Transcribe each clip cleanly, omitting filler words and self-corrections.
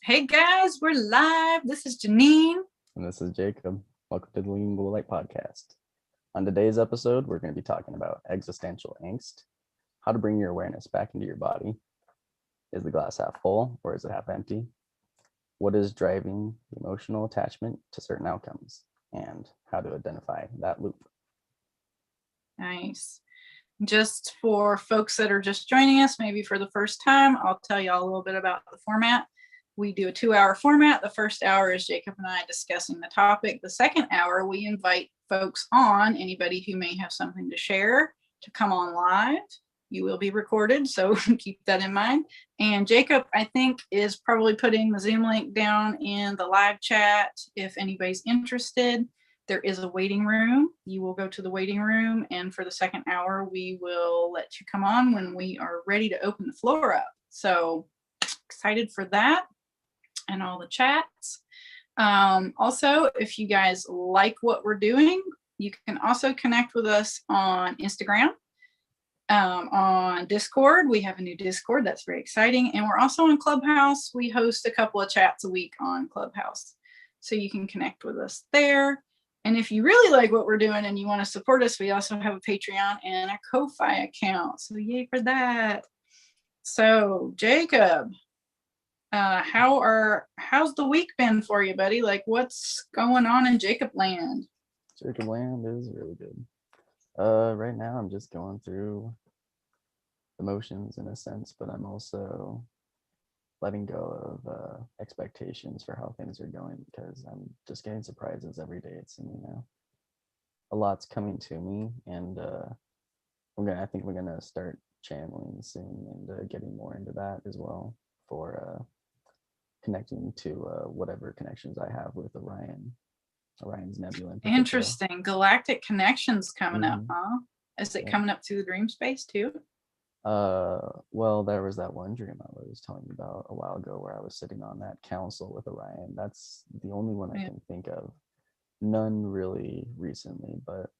Hey guys, we're live. This is Janine. And this is Jacob. Welcome to the Lean Blue Light Podcast. On today's episode, we're going to be talking about existential angst, how to bring your awareness back into your body. Is the glass half full or is it half empty? What is driving emotional attachment to certain outcomes, and how to identify that loop? Nice. Just for folks that are just joining us, maybe for the first time, I'll tell y'all a little bit about the format. We do a 2-hour format. The first hour is Jacob and I discussing the topic. The second hour, we invite folks on, anybody who may have something to share, to come on live. You will be recorded, so keep that in mind. And Jacob, I think, is probably putting the Zoom link down in the live chat if anybody's interested. There is a waiting room. You will go to the waiting room, and for the second hour, we will let you come on when we are ready to open the floor up. So excited for that and all the chats. Also, if you guys like what we're doing, you can also connect with us on Instagram, on Discord. We have a new Discord that's very exciting, and we're also on Clubhouse. We host a couple of chats a week on Clubhouse, so you can connect with us there. And if you really like what we're doing and you want to support us, we also have a Patreon and a Ko-Fi account. So yay for that. So Jacob, how's the week been for you, buddy? Like, what's going on in Jacob land? Jacob land is really good. Right now I'm just going through emotions in a sense, but I'm also letting go of expectations for how things are going, because I'm just getting surprises every day. It's, a lot's coming to me, and I think we're gonna start channeling soon and getting more into that as well for connecting to whatever connections I have with Orion's nebula in particular. Interesting. Galactic connections coming up, huh? Is it coming up through the dream space too? Well, there was that one dream I was telling you about a while ago where I was sitting on that council with Orion. That's the only one I can think of. None really recently, but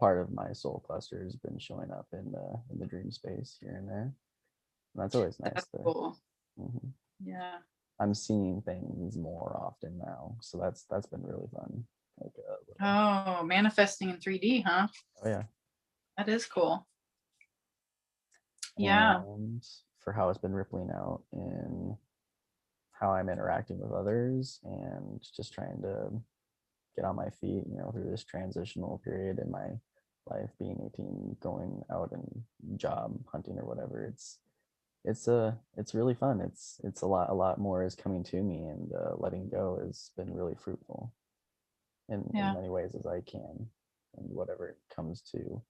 part of my soul cluster has been showing up in the dream space here and there. And that's always nice. That's cool. Mm-hmm. Yeah. I'm seeing things more often now, so that's been really fun. Like manifesting in 3D, huh? Oh yeah. That is cool. Yeah. And for how it's been rippling out in how I'm interacting with others and just trying to get on my feet, through this transitional period in my life, being 18, going out and job hunting or whatever. It's really fun. It's a lot more is coming to me, and letting go has been really fruitful in many ways as I can, and whatever it comes to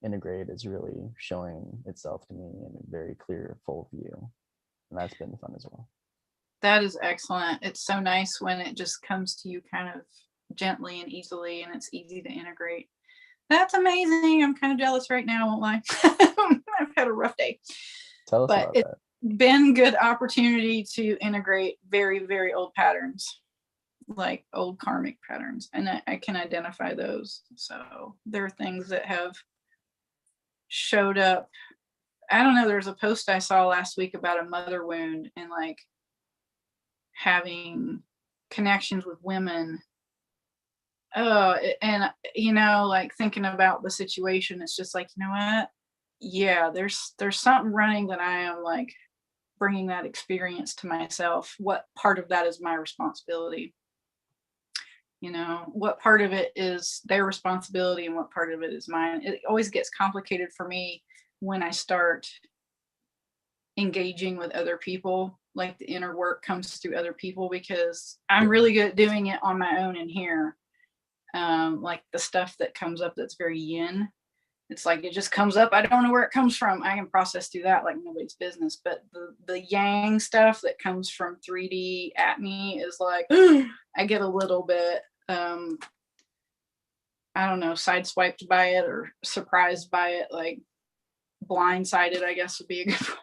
integrate is really showing itself to me in a very clear, full view, and that's been fun as well. That is excellent. It's so nice when it just comes to you kind of gently and easily, and it's easy to integrate. That's amazing. I'm kind of jealous right now, I won't lie. I've had a rough day. Tell us about that. Been good opportunity to integrate very, very old patterns, like old karmic patterns, and I can identify those. So there are things that have showed up. I don't know, there's a post I saw last week about a mother wound and like having connections with women. And like thinking about the situation, it's just like, you know what? Yeah, there's something running that I am like bringing that experience to myself. What part of that is my responsibility? What part of it is their responsibility and what part of it is mine? It always gets complicated for me when I start engaging with other people. Like the inner work comes through other people, because I'm really good at doing it on my own in here. Like the stuff that comes up that's very yin, it's like it just comes up. I don't know where it comes from. I can process through that like nobody's business. But the yang stuff that comes from 3D at me is like, I get a little bit, I don't know, sideswiped by it or surprised by it, like blindsided, I guess would be a good one.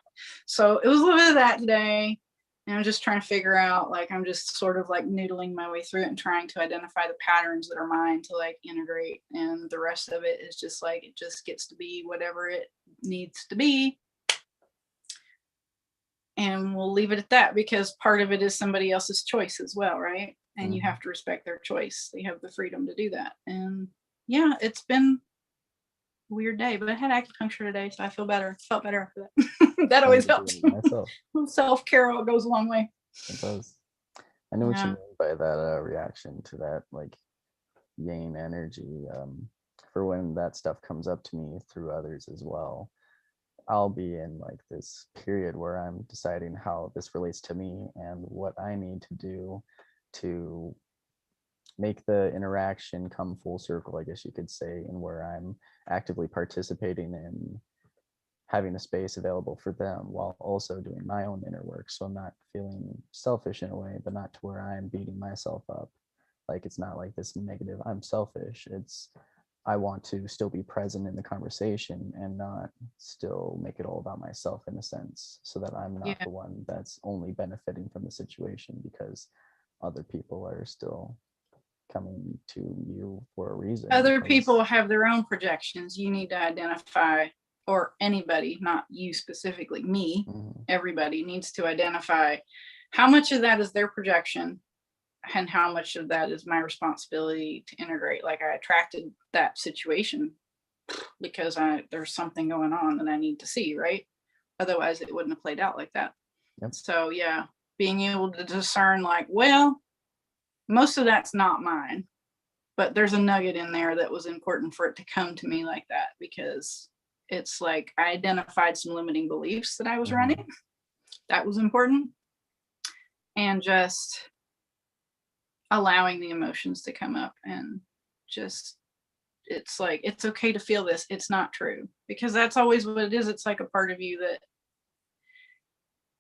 So it was a little bit of that today. And I'm just trying to figure out, like, I'm just sort of like noodling my way through it and trying to identify the patterns that are mine to like integrate. And the rest of it is just like, it just gets to be whatever it needs to be. And we'll leave it at that, because part of it is somebody else's choice as well, right? And you Mhm. have to respect their choice. They have the freedom to do that. And yeah, it's been a weird day, but I had acupuncture today, so I felt better after that. That I always need to helps. do it myself. Self-care goes a long way. It does. I know what you Yeah. mean by that reaction to that, like, yang energy. For when that stuff comes up to me through others as well, I'll be in like this period where I'm deciding how this relates to me and what I need to do to make the interaction come full circle, I guess you could say, and where I'm actively participating in having a space available for them while also doing my own inner work. So I'm not feeling selfish in a way, but not to where I'm beating myself up. Like, it's not like this negative, I'm selfish. It's, I want to still be present in the conversation and not still make it all about myself in a sense, so that I'm not Yeah. the one that's only benefiting from the situation because other people are still coming to you for a reason. Other Because, people have their own projections. You need to identify, or anybody, not you specifically, me, mhm, everybody needs to identify how much of that is their projection and how much of that is my responsibility to integrate. Like, I attracted that situation because there's something going on that I need to see, right? Otherwise it wouldn't have played out like that. yep. So yeah, being able to discern, like, well, most of that's not mine, but there's a nugget in there that was important for it to come to me like that, because it's like I identified some limiting beliefs that I was Mhm. running. That was important. And just allowing the emotions to come up, and just, it's like, it's okay to feel this. It's not true, because that's always what it is. It's like a part of you that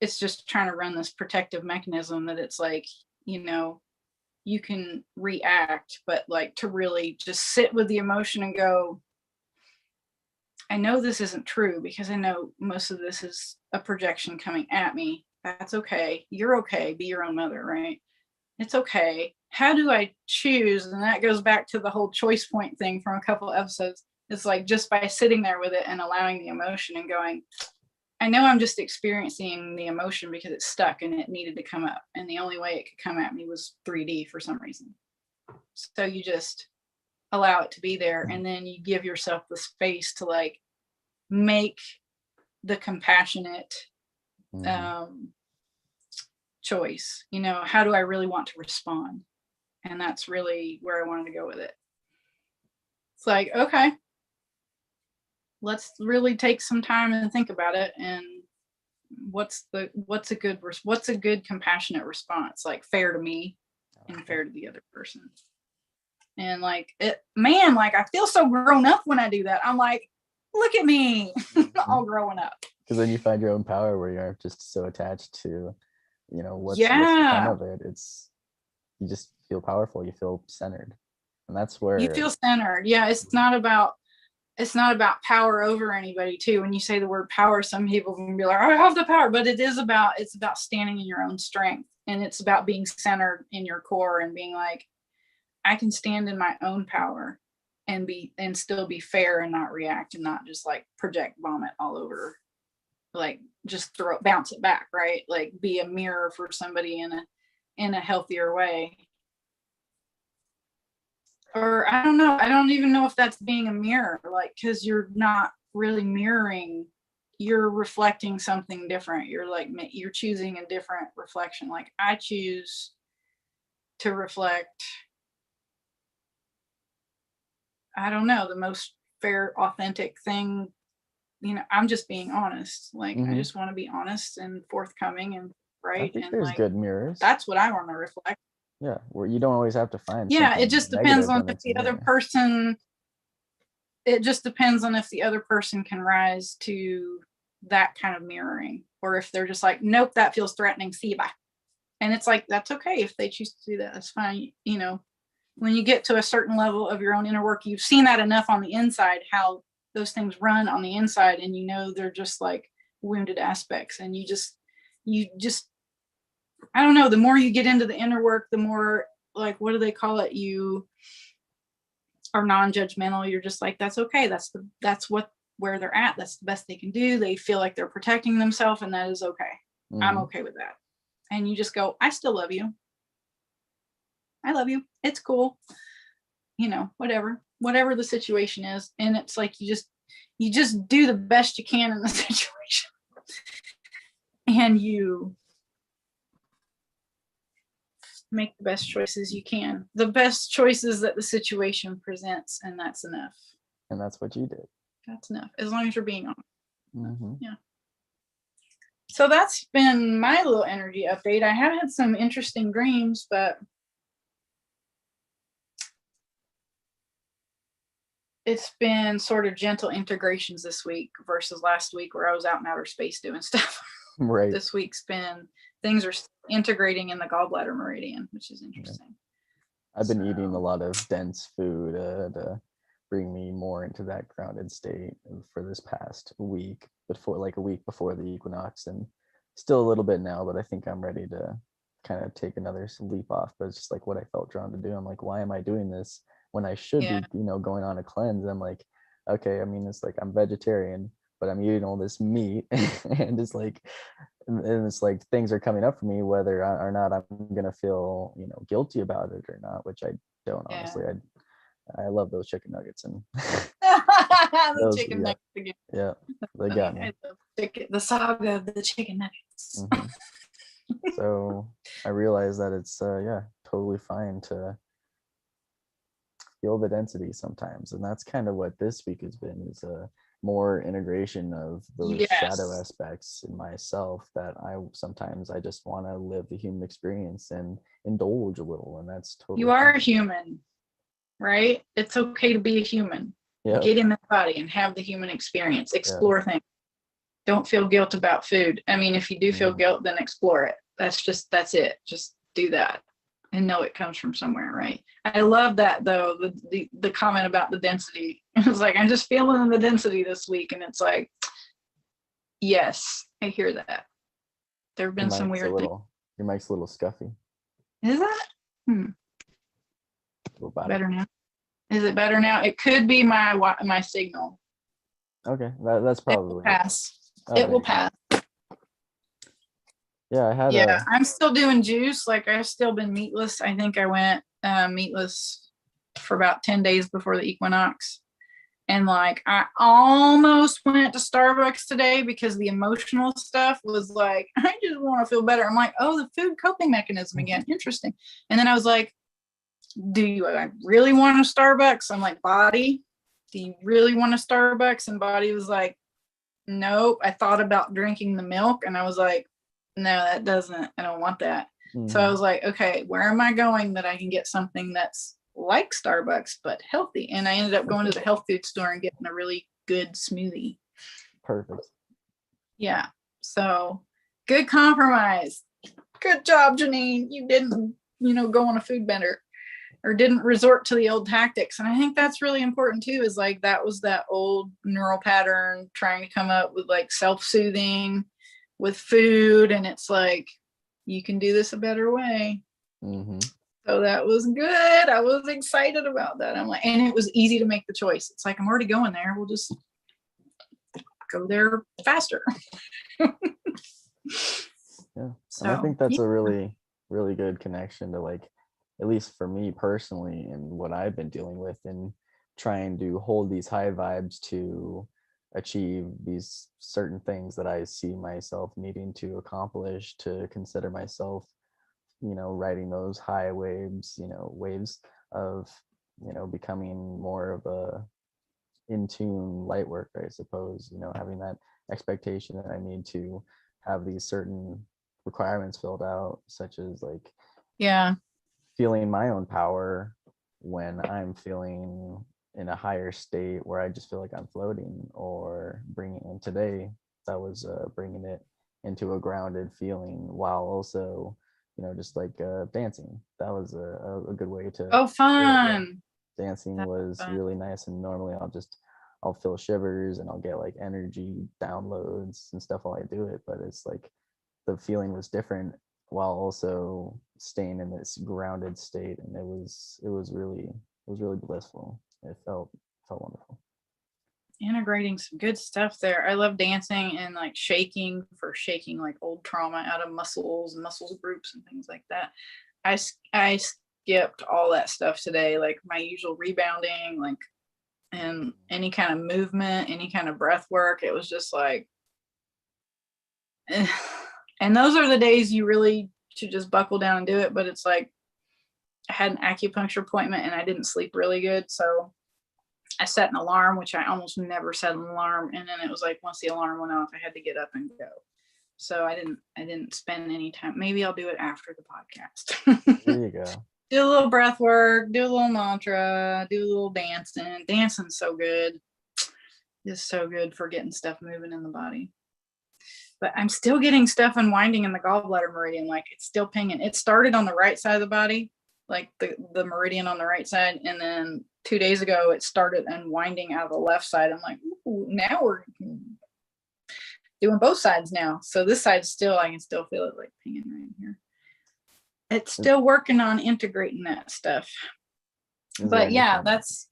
it's just trying to run this protective mechanism, that it's like, you know, you can react, but like to really just sit with the emotion and go, I know this isn't true, because I know most of this is a projection coming at me. That's okay. You're okay. Be your own mother, right? It's okay. How do I choose? And that goes back to the whole choice point thing from a couple of episodes. It's like, just by sitting there with it and allowing the emotion and going, I know I'm just experiencing the emotion because it's stuck and it needed to come up. And the only way it could come at me was 3D for some reason. So you just allow it to be there. And then you give yourself the space to like make the compassionate Mhm. choice. You know, how do I really want to respond? And that's really where I wanted to go with it. It's like, okay, let's really take some time and think about it. And what's a good compassionate response, like fair to me and fair to the other person. And like, it, man, like, I feel so grown up when I do that. I'm like, look at me, all growing up. Because then you find your own power where you aren't just so attached to, what's to come Yeah, of it. It's, you just feel powerful, you feel centered, and that's you where. feel centered. Yeah, it's not about power over anybody too. When you say the word power, some people can be like, I have the power, but it's about standing in your own strength, and it's about being centered in your core and being like, I can stand in my own power and still be fair and not react and not just like project vomit all over, like just bounce it back, right? Like be a mirror for somebody in a healthier way. Or I don't know, I don't even know if that's being a mirror, like, because you're not really mirroring, you're reflecting something different. You're like, you're choosing a different reflection. Like, I choose to reflect, I don't know, the most fair, authentic thing. You know, I'm just being honest. Like, I Mhm. just want to be honest and forthcoming and I right. think And there's like, good mirrors. that's what I want to reflect. Yeah, where you don't always have to find Yeah, it something just depends negative on when if it's a the other mirror. person, it just depends on if the other person can rise to that kind of mirroring, or if they're just like, nope, that feels threatening, see you, bye. And it's like, that's okay if they choose to do that, that's fine. You know, when you get to a certain level of your own inner work, you've seen that enough on the inside, how those things run on the inside, and you know they're just like wounded aspects. And you just I don't know, the more you get into the inner work, the more, like, what do they call it, you are non-judgmental. You're just like, that's okay, that's what, where they're at, that's the best they can do. They feel like they're protecting themselves, and that is okay. I'm okay with that. And you just go, I still love you. I love you. It's cool. You know, whatever the situation is. And it's like, you just do the best you can in the situation. And you make the best choices you can, the best choices that the situation presents, and that's enough. And that's what you did. That's enough, as long as you're being honest. Yeah. So that's been my little energy update. I have had some interesting dreams, but it's been sort of gentle integrations this week versus last week where I was out in outer space doing stuff. Right. This week's been, things are integrating in the gallbladder meridian, which is interesting. Yeah. I've been eating a lot of dense food to bring me more into that grounded state for this past week, before like a week before the equinox, and still a little bit now, but I think I'm ready to kind of take another leap off. But it's just like what I felt drawn to do. I'm like, why am I doing this when I should be, going on a cleanse? I'm like, okay, I mean, it's like I'm vegetarian, but I'm eating all this meat and it's like things are coming up for me whether or not I'm gonna feel guilty about it or not, which I don't. Honestly, I love those chicken nuggets and the chicken nuggets again. Yeah, they got me. The saga of the chicken nuggets. So I realized that it's totally fine to feel the density sometimes, and that's kind of what this week has been, is a more integration of those shadow aspects in myself, that I just want to live the human experience and indulge a little, and that's totally you are a human, right? It's okay to be a human. Get in the body and have the human experience, explore things. Don't feel guilt about food. I mean, if you do feel guilt, then explore it. That's it. Just do that and know it comes from somewhere, right? I love that though, the comment about the density. It was like, I'm just feeling the density this week, and it's like, yes, I hear that. There have been some weird things. Your mic's a little scuffy. Is that? Better now. Is it better now? It could be my signal. Okay, that's probably. It will pass. It will pass. Yeah, I had. I'm still doing juice. Like, I've still been meatless. I think I went meatless for about 10 days before the equinox. And like, I almost went to Starbucks today because the emotional stuff was like, I just want to feel better. I'm like, oh, the food coping mechanism again. Interesting. And then I was like, I really want a Starbucks? I'm like, body, do you really want a Starbucks? And body was like, nope. I thought about drinking the milk, and I was like, no, I don't want that. So I was like, okay, where am I going that I can get something that's like Starbucks but healthy? And I ended up going to the health food store and getting a really good smoothie. Perfect. Yeah. So good compromise. Good job, Janine. You didn't, go on a food bender, or didn't resort to the old tactics. And I think that's really important too, is like, that was that old neural pattern trying to come up with like self-soothing with food. And it's like, you can do this a better way. So that was good. I was excited about that. I'm like, and it was easy to make the choice. It's like, I'm already going there. We'll just go there faster. So, and I think that's a really, really good connection to, like, at least for me personally, and what I've been dealing with in trying to hold these high vibes to achieve these certain things that I see myself needing to accomplish, to consider myself, riding those high waves, waves of, becoming more of a in tune light worker, I suppose, having that expectation that I need to have these certain requirements filled out, such as like, feeling my own power when I'm feeling in a higher state where I just feel like I'm floating, or bringing in today, that was bringing it into a grounded feeling while also, just like dancing. That was a good way to. Fun. Dancing was really nice, and normally I'll feel shivers and I'll get like energy downloads and stuff while I do it, but it's like the feeling was different while also staying in this grounded state, and it was really blissful. It felt wonderful. integrating some good stuff there. I love dancing and like shaking like old trauma out of muscles and muscles groups and things like that. I skipped all that stuff today, like my usual rebounding, like, and any kind of movement, any kind of breath work. It was just like, and those are the days you really should just buckle down and do it. But it's like, I had an acupuncture appointment and I didn't sleep really good. So I set an alarm, which I almost never set an alarm. And then it was like, once the alarm went off, I had to get up and go. So I didn't spend any time. Maybe I'll do it after the podcast. There you go. Do a little breath work, do a little mantra, do a little dancing. Dancing's so good. It's so good for getting stuff moving in the body. But I'm still getting stuff unwinding in the gallbladder meridian. Like, it's still pinging. It started on the right side of the body, like the meridian on the right side. And then 2 days ago, it started unwinding out of the left side. I'm like, ooh, now we're doing both sides now. So this side still, I can still feel it like pinging right here. It's still working on integrating that stuff. But yeah, that's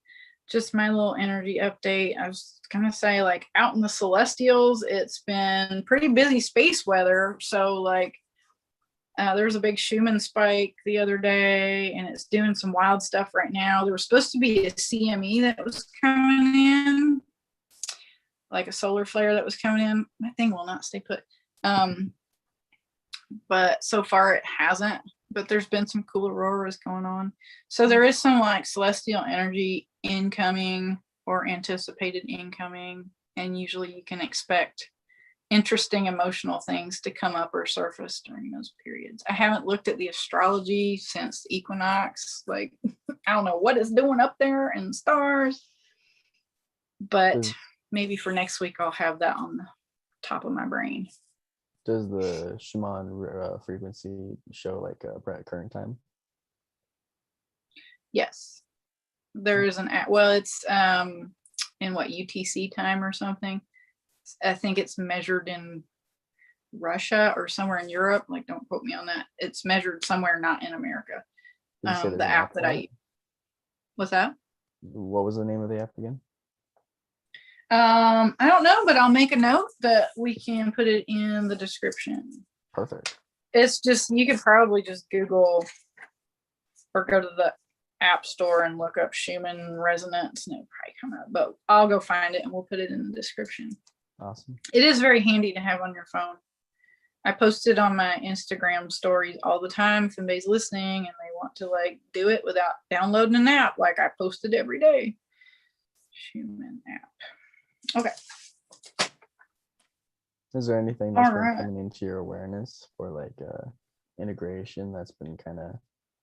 just my little energy update. I was gonna say, like, out in the celestials, it's been pretty busy space weather. So like, there was a big Schumann spike the other day, and it's doing some wild stuff right now. There was supposed to be a CME that was coming in, like a solar flare that was coming in. My thing will not stay put. But so far it hasn't. But there's been some cool auroras going on. So there is some like celestial energy incoming or anticipated incoming. And usually you can expect interesting emotional things to come up or surface during those periods. I haven't looked at the astrology since the equinox. Like, I don't know what it's doing up there in the stars. But maybe for next week, I'll have that on the top of my brain. Does the Schumann frequency show like a current time? Yes. There is an app. Well, it's in what, UTC time or something. I think it's measured in Russia or somewhere in Europe. Like, don't quote me on that. It's measured somewhere not in America. The app that I use. What's that? What was the name of the app again? I don't know, but I'll make a note that we can put it in the description. Perfect. It's just, you could probably just Google or go to the app store and look up Schumann Resonance and it'll probably come up, but I'll go find it and we'll put it in the description. Awesome. It is very handy to have on your phone. I post it on my Instagram stories all the time if anybody's listening and they want to like do it without downloading an app. Like, I post it every day. Schumann app. Okay. Is there anything that's been coming into your awareness for like integration that's been kind of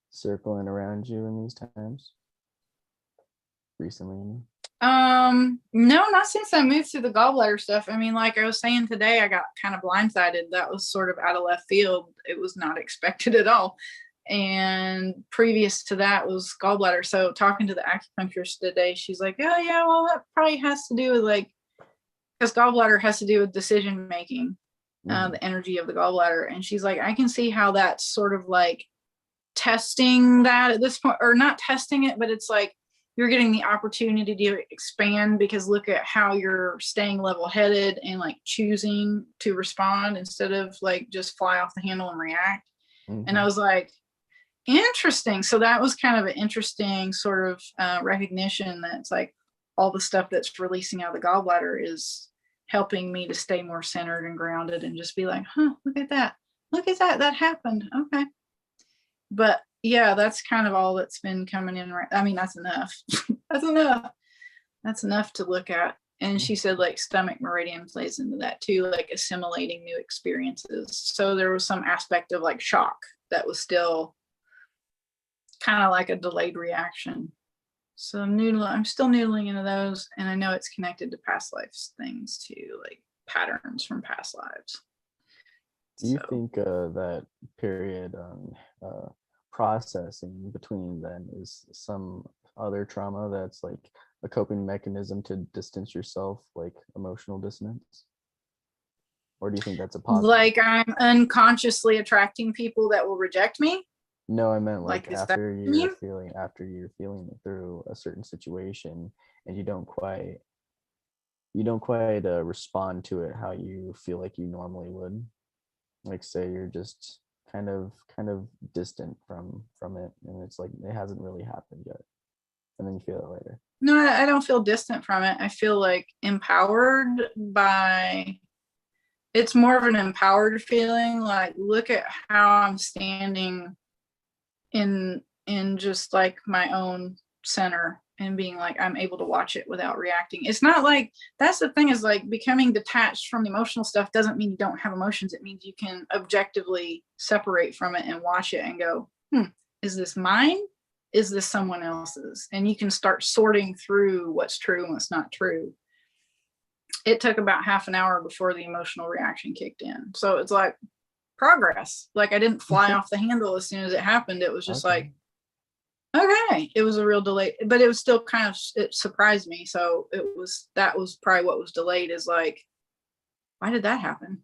circling around you in these times recently? No, not since I moved through the gallbladder stuff. I mean, like I was saying today, I got kind of blindsided. That was sort of out of left field. It was not expected at all. And previous to that was gallbladder. So talking to the acupuncturist today, she's like, oh yeah, well, that probably has to do with like, because gallbladder has to do with decision making, the energy of the gallbladder. And she's like, I can see how that's sort of like testing that at this point, or not testing it, but it's like you're getting the opportunity to expand, because look at how you're staying level-headed and like choosing to respond instead of like just fly off the handle and react. And I was like, interesting. So that was kind of an interesting sort of recognition that it's like all the stuff that's releasing out of the gallbladder is helping me to stay more centered and grounded and just be like, huh, look at that. Look at that. That happened. Okay. But yeah, that's kind of all that's been coming in. Right. I mean, that's enough. That's enough. That's enough to look at. And she said like stomach meridian plays into that too, like assimilating new experiences. So there was some aspect of like shock that was still kind of like a delayed reaction. So I'm still noodling into those. And I know it's connected to past lives things too, like patterns from past lives. Do you think that period processing between then is some other trauma that's like a coping mechanism to distance yourself, like emotional dissonance? Or do you think that's a positive? Like I'm unconsciously attracting people that will reject me? No, I meant like after you're feeling it through a certain situation and you don't quite you don't quite respond to it how you feel like you normally would. Like say you're just kind of distant from it, and it's like it hasn't really happened yet, and then you feel it later. No, I don't feel distant from it. I feel like empowered by, it's more of an empowered feeling. Like, look at how I'm standing in just like my own center and being like, I'm able to watch it without reacting. It's not like, that's the thing, is like becoming detached from the emotional stuff doesn't mean you don't have emotions. It means you can objectively separate from it and watch it and go, is this mine? Is this someone else's? And you can start sorting through what's true and what's not true. It took about half an hour before the emotional reaction kicked in. So it's like progress. Like I didn't fly off the handle as soon as it happened. It was just Okay. like, okay, it was a real delay, but it was still kind of, it surprised me. So that was probably what was delayed, is like, why did that happen?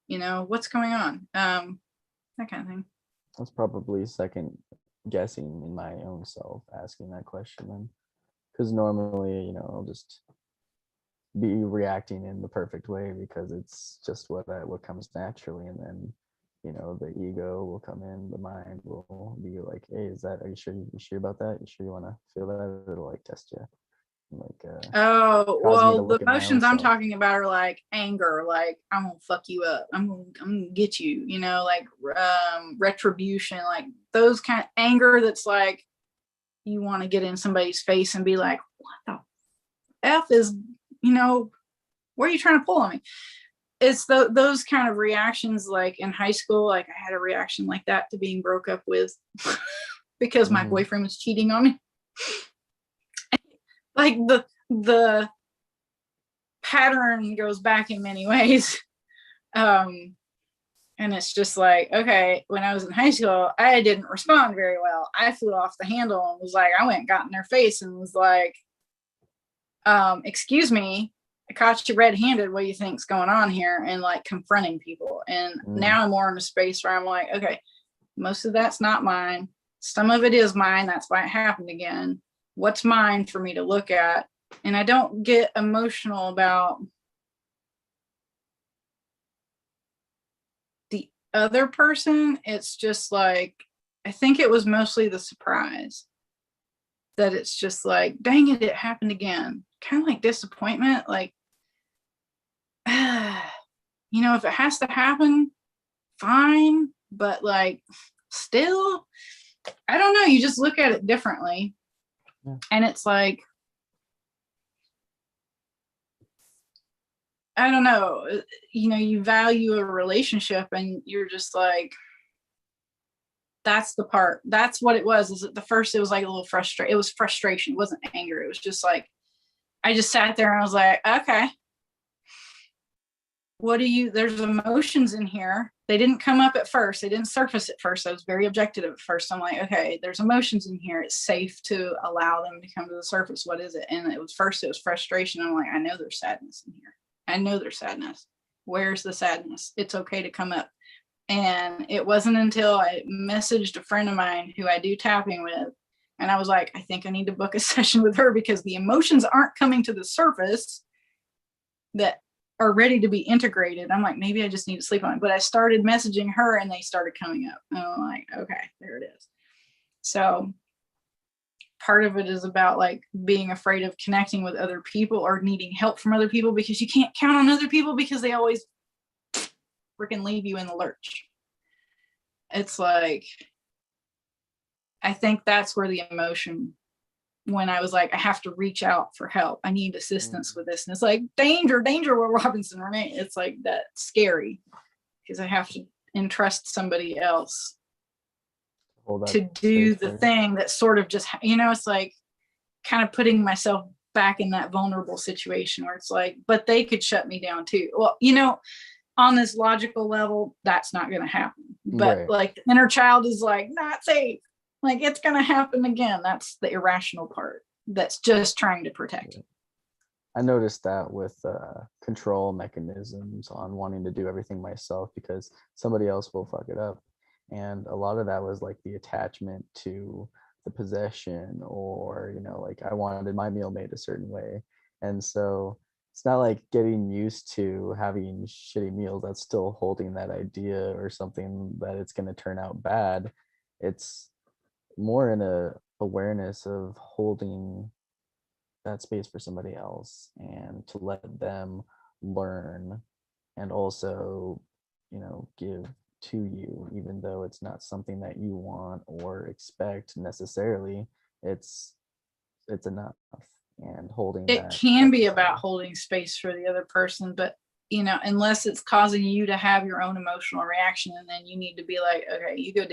What's going on? That kind of thing. That's probably second guessing in my own self asking that question then, because normally I'll just be reacting in the perfect way because it's just what comes naturally, and then the ego will come in, the mind will be like, hey, are you sure about that? You sure you want to feel that? It'll like test you, like Oh, cause me to well, the look at my own emotions I'm self. talking about are like anger, like I'm gonna fuck you up, I'm gonna get you, like retribution, like those kind of anger that's like you want to get in somebody's face and be like, what the F is, where are you trying to pull on me? It's those kind of reactions. Like in high school, like I had a reaction like that to being broke up with because my boyfriend was cheating on me. Like the pattern goes back in many ways. And it's just like, okay, when I was in high school, I didn't respond very well. I flew off the handle and was like, I went and got in their face and was like, excuse me, I caught you red-handed. What do you think's going on here? And like confronting people. And now I'm more in a space where I'm like, okay, most of that's not mine. Some of it is mine. That's why it happened again. What's mine for me to look at? And I don't get emotional about the other person. It's just like, I think it was mostly the surprise that it's just like, dang it, it happened again. Kind of like disappointment. Like, if it has to happen, fine. But like, still, I don't know. You just look at it differently. Yeah. And it's like, I don't know, you value a relationship and you're just like, that's the part. That's what it was. Is at the first, it was like a little frustrated. It was frustration. It wasn't anger. It was just like, I just sat there and I was like, okay, there's emotions in here. They didn't come up at first. They didn't surface at first. I was very objective at first. I'm like, okay, there's emotions in here. It's safe to allow them to come to the surface. What is it? And it was frustration. I'm like, I know there's sadness in here. I know there's sadness. Where's the sadness? It's okay to come up. And it wasn't until I messaged a friend of mine who I do tapping with, and I was like, I think I need to book a session with her because the emotions aren't coming to the surface that are ready to be integrated. I'm like, maybe I just need to sleep on it. But I started messaging her and they started coming up. And I'm like, okay, there it is. So part of it is about like being afraid of connecting with other people or needing help from other people, because you can't count on other people because they always freaking leave you in the lurch. It's like, I think that's where the emotion, when I was like, I have to reach out for help. I need assistance with this. And it's like, danger, Will Robinson, right? It's like that scary because I have to entrust somebody else to do the thing that sort of just, it's like kind of putting myself back in that vulnerable situation where it's like, but they could shut me down too. Well, on this logical level, that's not going to happen. But right. Like the inner child is like, not safe. Like it's going to happen again. That's the irrational part that's just trying to protect. I noticed that with control mechanisms on wanting to do everything myself because somebody else will fuck it up. And a lot of that was like the attachment to the possession, or, like I wanted my meal made a certain way. And so it's not like getting used to having shitty meals. That's still holding that idea or something that it's going to turn out bad. It's more in a awareness of holding that space for somebody else and to let them learn and also, give to you, even though it's not something that you want or expect necessarily. It's enough, and holding It that can be space. about holding space for the other person, but unless it's causing you to have your own emotional reaction, and then you need to be like, okay, you go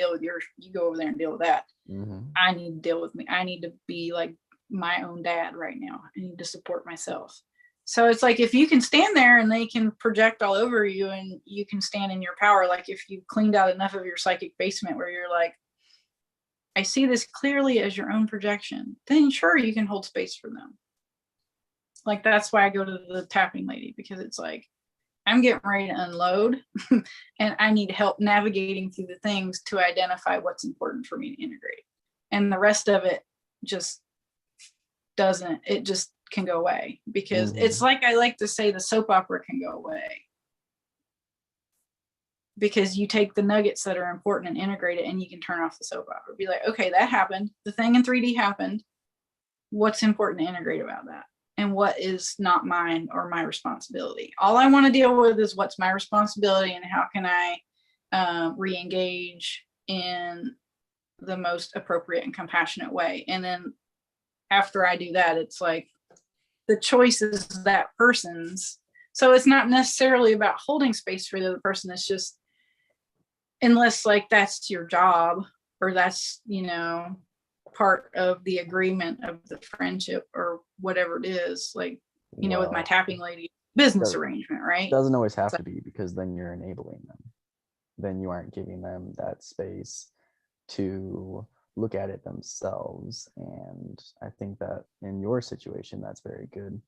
over there and deal with that. Mm-hmm. I need to deal with me. I need to be like my own dad right now. I need to support myself. So it's like, if you can stand there and they can project all over you and you can stand in your power, like if you've cleaned out enough of your psychic basement where you're like, I see this clearly as your own projection, then sure, you can hold space for them. Like, that's why I go to the tapping lady, because it's like, I'm getting ready to unload and I need help navigating through the things to identify what's important for me to integrate. And the rest of it just can go away, because it's like, I like to say the soap opera can go away, because you take the nuggets that are important and integrate it, and you can turn off the soap opera. Be like, okay, that happened. The thing in 3D happened. What's important to integrate about that? And what is not mine or my responsibility? All I want to deal with is what's my responsibility, and how can I re-engage in the most appropriate and compassionate way. And then after I do that, it's like, the choice is that person's. So it's not necessarily about holding space for the other person. It's just, unless like that's your job, or that's, part of the agreement of the friendship or whatever it is, like, with my tapping lady, business arrangement, right? It doesn't always have to be, because then you're enabling them. Then you aren't giving them that space to look at it themselves. And I think that in your situation, that's very good.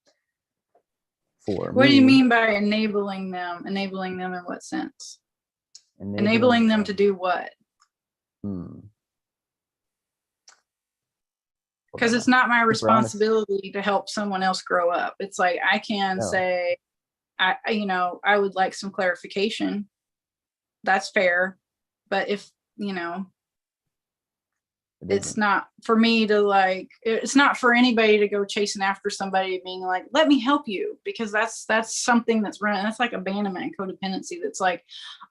For what me, do you mean by enabling them? Enabling them in what sense? Enabling them to do what? Because it's not my responsibility to help someone else grow up. It's like, I can say, I would like some clarification. That's fair. But if, it's not for me to like, it's not for anybody to go chasing after somebody being like, let me help you, because that's something that's running. That's like abandonment and codependency. That's like,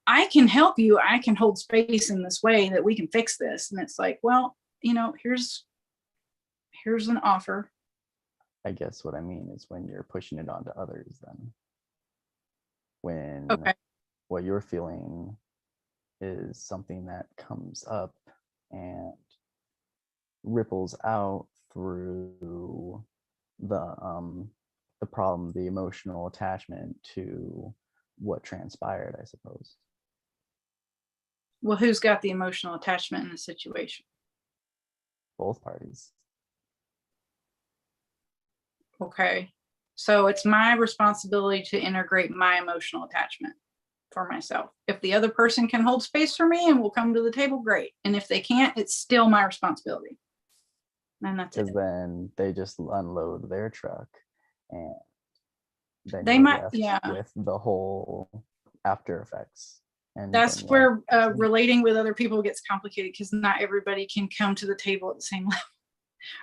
I can help you. I can hold space in this way that we can fix this. And it's like, well, here's an offer. I guess what I mean is when you're pushing it onto others, then when what you're feeling is something that comes up and ripples out through the problem, the emotional attachment to what transpired, I suppose. Well, who's got the emotional attachment in the situation? Both parties. Okay. So it's my responsibility to integrate my emotional attachment for myself. If the other person can hold space for me and will come to the table, great. And if they can't, it's still my responsibility. And that's it. Because then they just unload their truck, and then they might, with the whole after effects. And that's where relating with other people gets complicated, because not everybody can come to the table at the same level.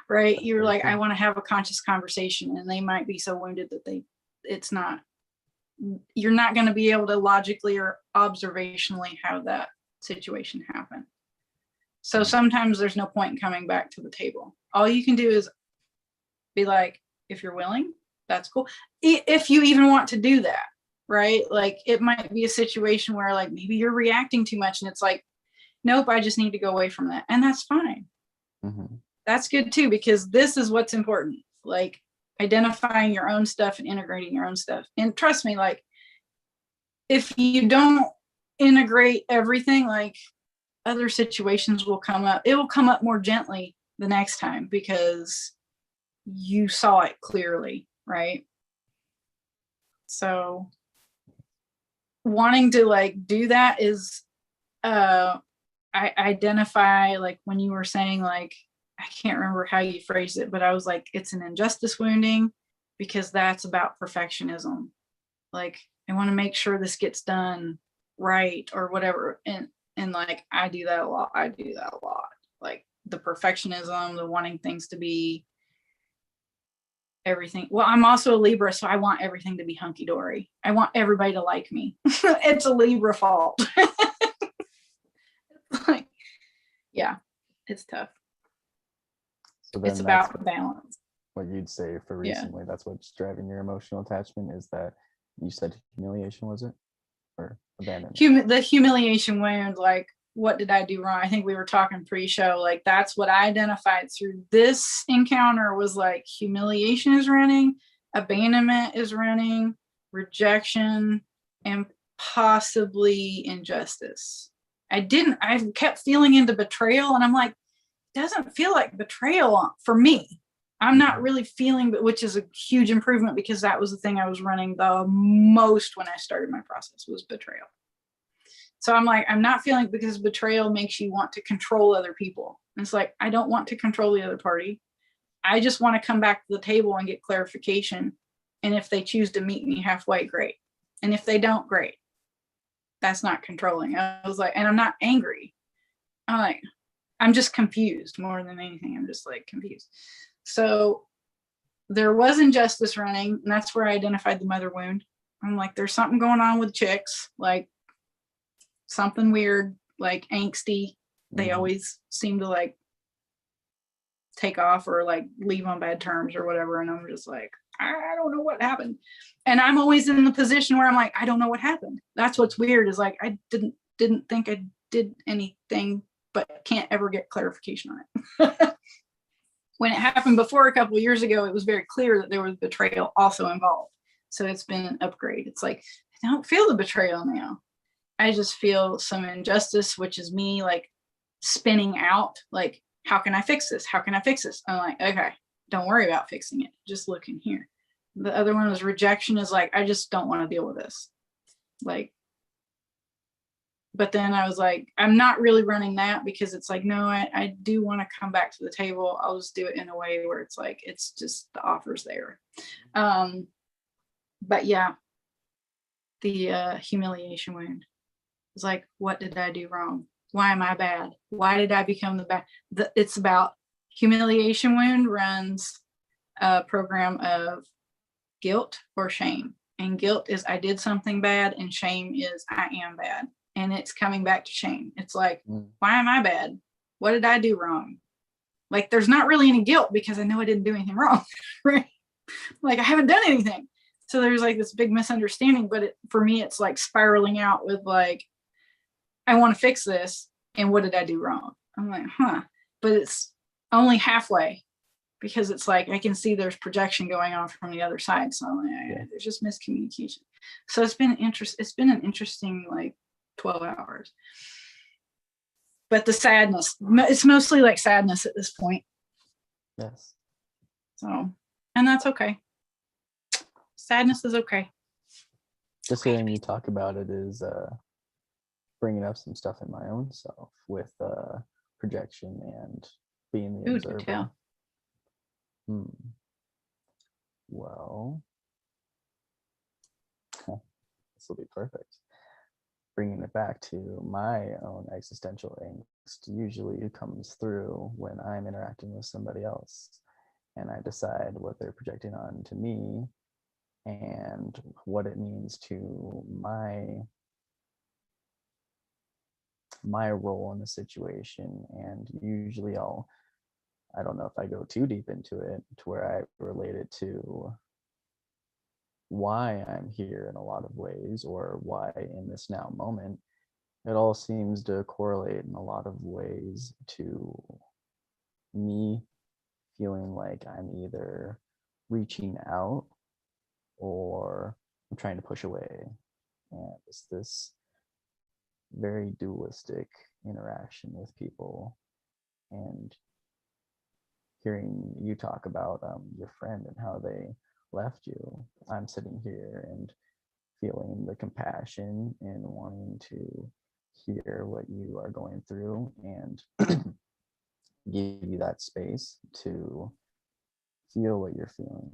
Right? You're like, I want to have a conscious conversation, and they might be so wounded that you're not going to be able to logically or observationally have that situation happen. So sometimes there's no point in coming back to the table. All you can do is be like, if you're willing, that's cool. If you even want to do that, right? Like, it might be a situation where like maybe you're reacting too much, and it's like, nope, I just need to go away from that. And that's fine. That's good too, because this is what's important. Like, identifying your own stuff and integrating your own stuff. And trust me, like, if you don't integrate everything, like, other situations will come up. It will come up more gently the next time, because you saw it clearly, right? So wanting to like do that is, I identify, like when you were saying, like, I can't remember how you phrased it, but I was like, it's an injustice wounding. because that's about perfectionism. Like, I want to make sure this gets done right or whatever. And like, I do that a lot. Like the perfectionism, the wanting things to be everything. Well, I'm also a Libra, so I want everything to be hunky dory. I want everybody to like me. It's a Libra fault. Like, yeah, it's tough. So then It's about balance. What you'd say for Yeah. recently, that's what's driving your emotional attachment, is that you said humiliation, was it? Or abandonment? The humiliation wound, like, what did I do wrong? I think we were talking pre-show, like that's what I identified through this encounter was like humiliation is running, abandonment is running, rejection, and possibly injustice. I kept feeling into betrayal, and I'm like, it doesn't feel like betrayal for me. I'm not really feeling, but which is a huge improvement because that was the thing I was running the most when I started my process was betrayal. So I'm like, I'm not feeling, because betrayal makes you want to control other people. And it's like, I don't want to control the other party. I just want to come back to the table and get clarification. And if they choose to meet me halfway, great. And if they don't, great. That's not controlling. I was like, and I'm not angry. I'm like, I'm just confused more than anything. I'm just like confused. So there was injustice running, and that's where I identified the mother wound. I'm like, there's something going on with chicks, like something weird, like angsty. They always seem to like take off or like leave on bad terms or whatever. And I'm just like, I don't know what happened. And I'm always in the position where I'm like, I don't know what happened. That's what's weird, is like, I didn't think I did anything, but can't ever get clarification on it. When it happened before a couple of years ago, it was very clear that there was betrayal also involved. So it's been an upgrade. It's like, I don't feel the betrayal now. I just feel some injustice, which is me like spinning out, like, how can I fix this? How can I fix this? I'm like, okay, don't worry about fixing it. Just look in here. The other one was rejection, is like, I just don't want to deal with this. Like, but then I was like, I'm not really running that, because it's like, no, I do want to come back to the table. I'll just do it in a way where it's like, it's just the offer's there. But yeah, the humiliation wound was like, what did I do wrong? Why am I bad? Why did I become the bad? It's about humiliation wound runs a program of guilt or shame. And guilt is I did something bad, and shame is I am bad. And it's coming back to shame. It's like, why am I bad? What did I do wrong? Like, there's not really any guilt because I know I didn't do anything wrong, right? Like, I haven't done anything. So there's like this big misunderstanding, but for me, it's like spiraling out with like, I want to fix this. And what did I do wrong? I'm like, but it's only halfway, because it's like, I can see there's projection going on from the other side. So I'm like, there's just miscommunication. So it's been an interesting like 12 hours. But the sadness, it's mostly like sadness at this point. Yes. So, and that's okay. Sadness is okay. Just hearing you talk about it is bringing up some stuff in my own self with projection and being the observer. Well, this will be perfect. Bringing it back to my own existential angst usually comes through when I'm interacting with somebody else, and I decide what they're projecting on to me and what it means to my role in the situation. And usually I don't know if I go too deep into it to where I relate it to why I'm here in a lot of ways, or why in this now moment. It all seems to correlate in a lot of ways to me feeling like I'm either reaching out or I'm trying to push away. And it's this very dualistic interaction with people. And hearing you talk about your friend and how they left you, I'm sitting here and feeling the compassion and wanting to hear what you are going through and give you that space to feel what you're feeling.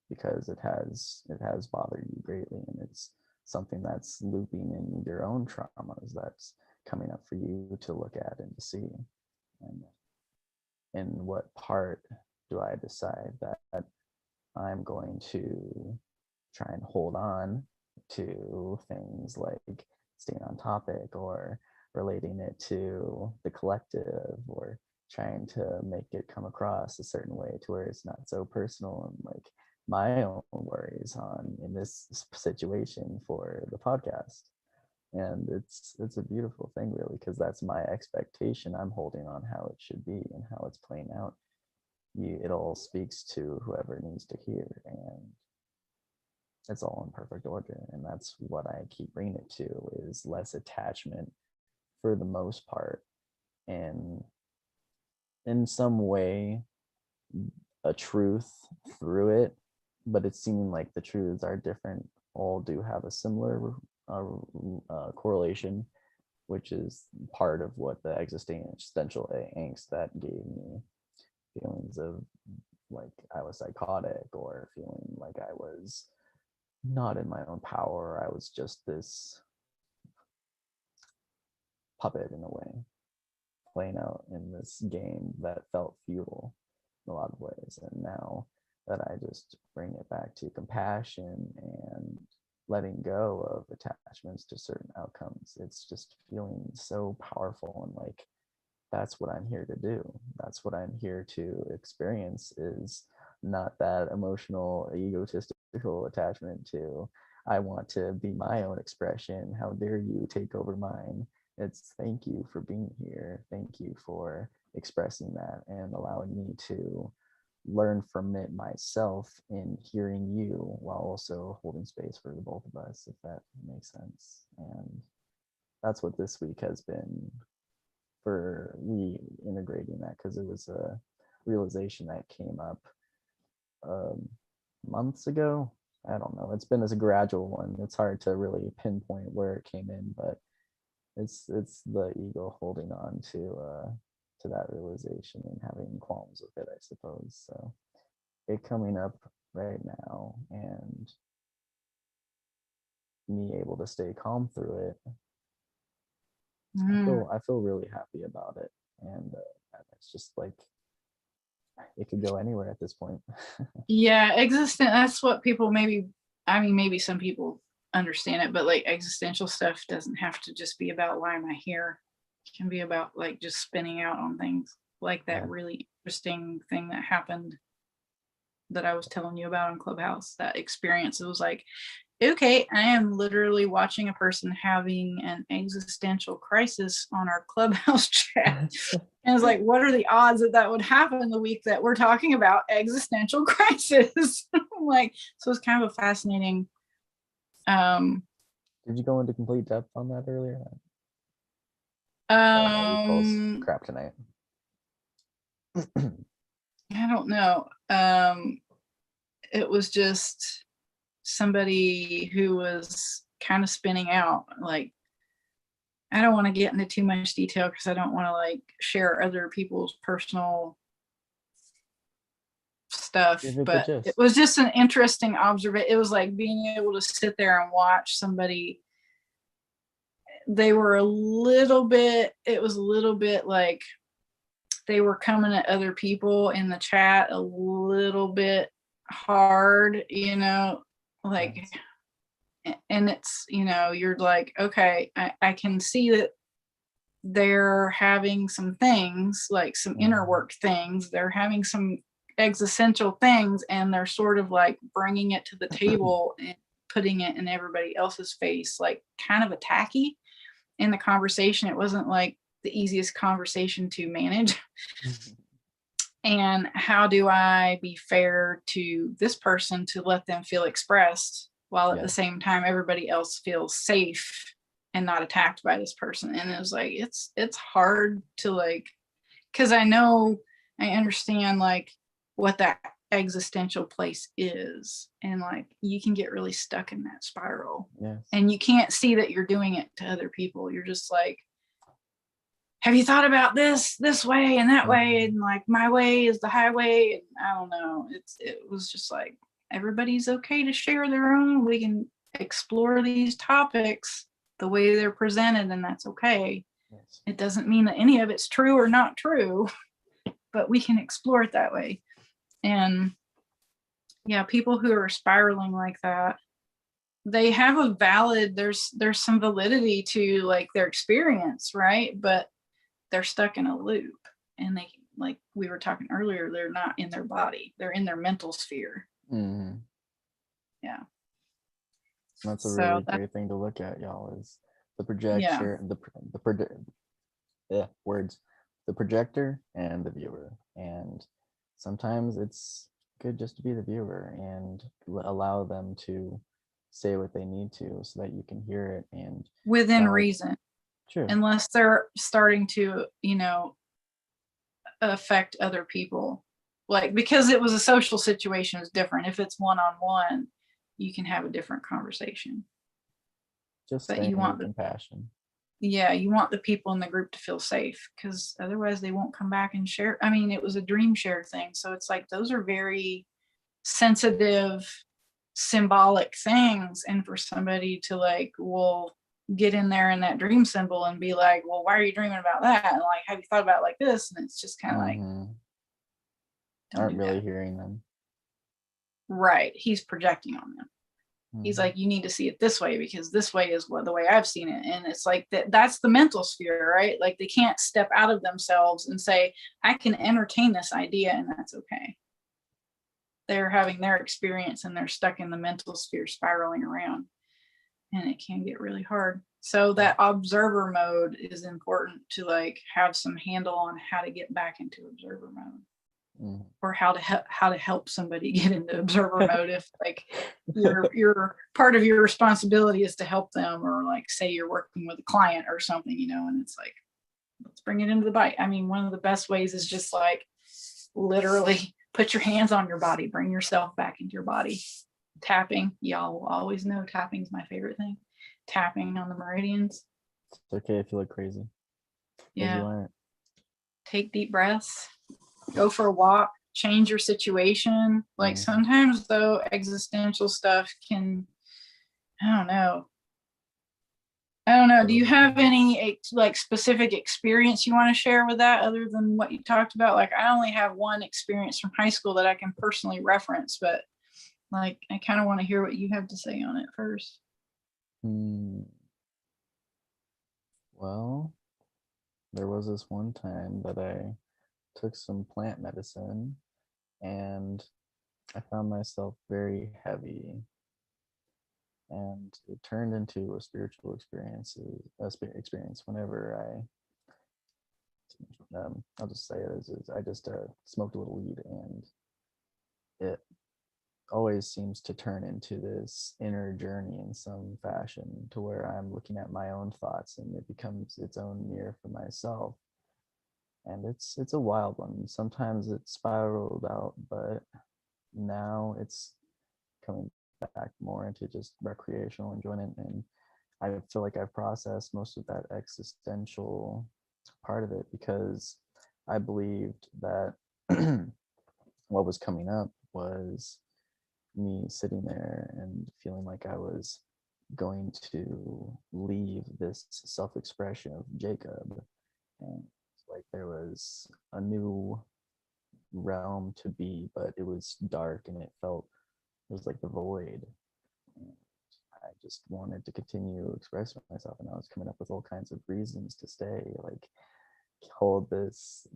because it has bothered you greatly, and it's something that's looping in your own traumas that's coming up for you to look at and to see. And in what part do I decide that I'm going to try and hold on to things like staying on topic, or relating it to the collective, or trying to make it come across a certain way to where it's not so personal, and like my own worries on in this situation for the podcast. And it's a beautiful thing, really, because that's my expectation. I'm holding on how it should be and how it's playing out. It all speaks to whoever needs to hear, and it's all in perfect order. And that's what I keep bringing it to, is less attachment for the most part, and in some way a truth through it, but it's seeming like the truths are different, all do have a similar correlation, which is part of what the existential angst that gave me feelings of like I was psychotic, or feeling like I was not in my own power. I was just this puppet in a way, playing out in this game that felt futile in a lot of ways. And now that I just bring it back to compassion and letting go of attachments to certain outcomes, it's just feeling so powerful. And like, that's what I'm here to do. That's what I'm here to experience, is not that emotional, egotistical attachment to, I want to be my own expression. How dare you take over mine? It's thank you for being here. Thank you for expressing that and allowing me to learn from it myself in hearing you, while also holding space for the both of us, if that makes sense. And that's what this week has been for reintegrating that, because it was a realization that came up months ago. I don't know. It's been as a gradual one. It's hard to really pinpoint where it came in, but it's the ego holding on to that realization and having qualms with it, I suppose. So it coming up right now, and me able to stay calm through it, I feel really happy about it. And it's just like, it could go anywhere at this point. Yeah, that's what people maybe, I mean, maybe some people understand it, but like existential stuff doesn't have to just be about why am I here. It can be about like just spinning out on things, like that really interesting thing that happened that I was telling you about on Clubhouse, that experience. It was like, okay, I am literally watching a person having an existential crisis on our Clubhouse chat. And it's like, what are the odds that that would happen the week that we're talking about existential crisis? Like, so it's kind of a fascinating. Did you go into complete depth on that earlier? Crap tonight. I don't know. It was just somebody who was kind of spinning out. Like, I don't want to get into too much detail because I don't want to like share other people's personal stuff, but it was just an interesting observation. It was like being able to sit there and watch somebody. They were it was a little bit like they were coming at other people in the chat a little bit hard, you know, like, and it's, you know, you're like, okay, I can see that they're having some things, like some inner work things. They're having some existential things, and they're sort of like bringing it to the table and putting it in everybody else's face, like kind of attacky in the conversation. It wasn't like the easiest conversation to manage. And how do I be fair to this person to let them feel expressed while at the same time everybody else feels safe and not attacked by this person? And it was like, it's hard to like, because I understand like what that existential place is, and like you can get really stuck in that spiral. And you can't see that you're doing it to other people. You're just like, have you thought about this way and that way, and like my way is the highway, and I don't know. It was just like, everybody's okay to share their own. We can explore these topics the way they're presented, and that's okay. Yes. It doesn't mean that any of it's true or not true, but we can explore it that way. And yeah, people who are spiraling like that, they have a valid, there's some validity to like their experience, right? But they're stuck in a loop, and they, like we were talking earlier, they're not in their body, they're in their mental sphere. Mm-hmm. Yeah. That's a So really great thing to look at, y'all, is the projector, words, the projector and the viewer. And sometimes it's good just to be the viewer and allow them to say what they need to so that you can hear it and within valid- reason, True. unless they're starting to, affect other people. Like, because it was a social situation, is different. If it's one-on-one, you can have a different conversation. Just But staying you want with the compassion. yeah, you want the people in the group to feel safe, because otherwise they won't come back and share. I mean, it was a dream share thing, so it's like those are very sensitive, symbolic things, and for somebody to like, well, get in there in that dream symbol and be like, well, why are you dreaming about that? And like, have you thought about it like this? And it's just kind of like, don't aren't do really that. hearing them. Right. He's projecting on them. He's like, you need to see it this way, because this way is the way I've seen it. And it's like that's the mental sphere, right? Like they can't step out of themselves and say, I can entertain this idea and that's okay. They're having their experience and they're stuck in the mental sphere spiraling around, and it can get really hard. So that observer mode is important, to like have some handle on how to get back into observer mode. Or how to help somebody get into observer mode, if like your part of your responsibility is to help them, or like say you're working with a client or something, and it's like, let's bring it into the bite. I mean, one of the best ways is just like literally put your hands on your body, bring yourself back into your body. Tapping, y'all will always know tapping is my favorite thing. Tapping on the meridians. It's okay if you look crazy. Yeah. You aren't. Take deep breaths. Go for a walk, change your situation. Like sometimes though, existential stuff can, I don't know. Do you have any like specific experience you want to share with that, other than what you talked about? Like I only have one experience from high school that I can personally reference, but like I kind of want to hear what you have to say on it first. Well, there was this one time that I took some plant medicine and I found myself very heavy, and it turned into a spiritual experience whenever I'll just say it as I just smoked a little weed, and it always seems to turn into this inner journey in some fashion, to where I'm looking at my own thoughts and it becomes its own mirror for myself. And it's a wild one. Sometimes it spiraled out, but now it's coming back more into just recreational enjoyment. And I feel like I've processed most of that existential part of it, because I believed that what was coming up was me sitting there and feeling like I was going to leave this self-expression of Jacob, and like there was a new realm to be, but it was dark and it was like the void. And I just wanted to continue expressing myself, and I was coming up with all kinds of reasons to stay, like hold this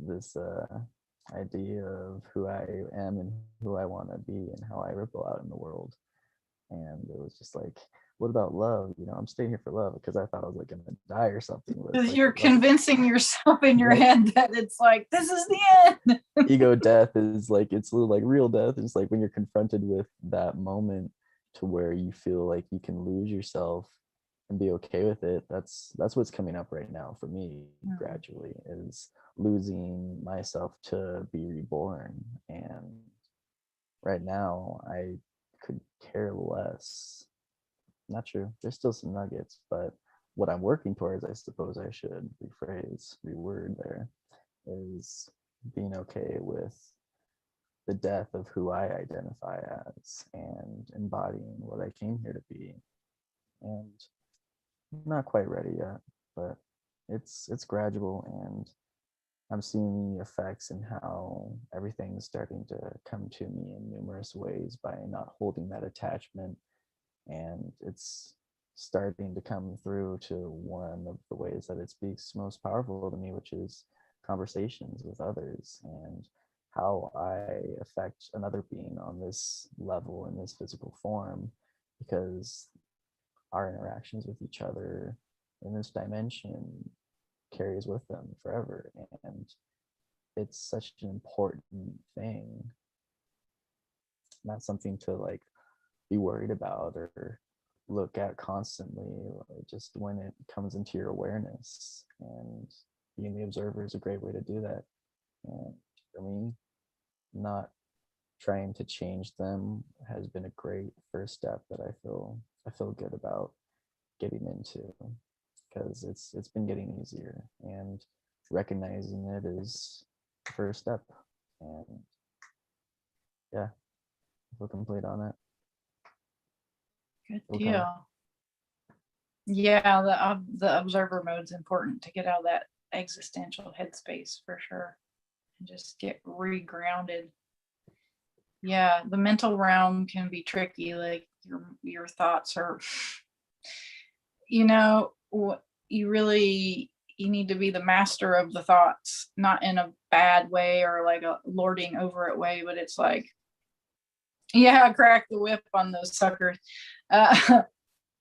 idea of who I am and who I want to be and how I ripple out in the world. And it was just like, what about love? I'm staying here for love, because I thought I was like gonna die or something. Because like, you're convincing yourself in your head that it's like, this is the end. Ego death is like, it's like real death. It's like when you're confronted with that moment to where you feel like you can lose yourself and be okay with it. That's what's coming up right now for me gradually, is losing myself to be reborn. And right now I could care less. Not true. There's still some nuggets, but what I'm working towards, I suppose I should reword there, is being okay with the death of who I identify as and embodying what I came here to be. And I'm not quite ready yet, but it's gradual, and I'm seeing the effects in how everything's starting to come to me in numerous ways by not holding that attachment. And it's starting to come through to one of the ways that it speaks most powerful to me, which is conversations with others and how I affect another being on this level in this physical form, because our interactions with each other in this dimension carries with them forever. And it's such an important thing, not something to like be worried about or look at constantly, just when it comes into your awareness. And being the observer is a great way to do that. And for me, not trying to change them has been a great first step that I feel good about getting into, because it's been getting easier, and recognizing it is the first step. And yeah, I feel complete on it. Good Okay. deal. Yeah, the observer mode is important to get out of that existential headspace for sure, and just get regrounded. Yeah, the mental realm can be tricky. Like your thoughts are, you know, you need to be the master of the thoughts, not in a bad way or like a lording over it way, but it's like, yeah, crack the whip on those suckers.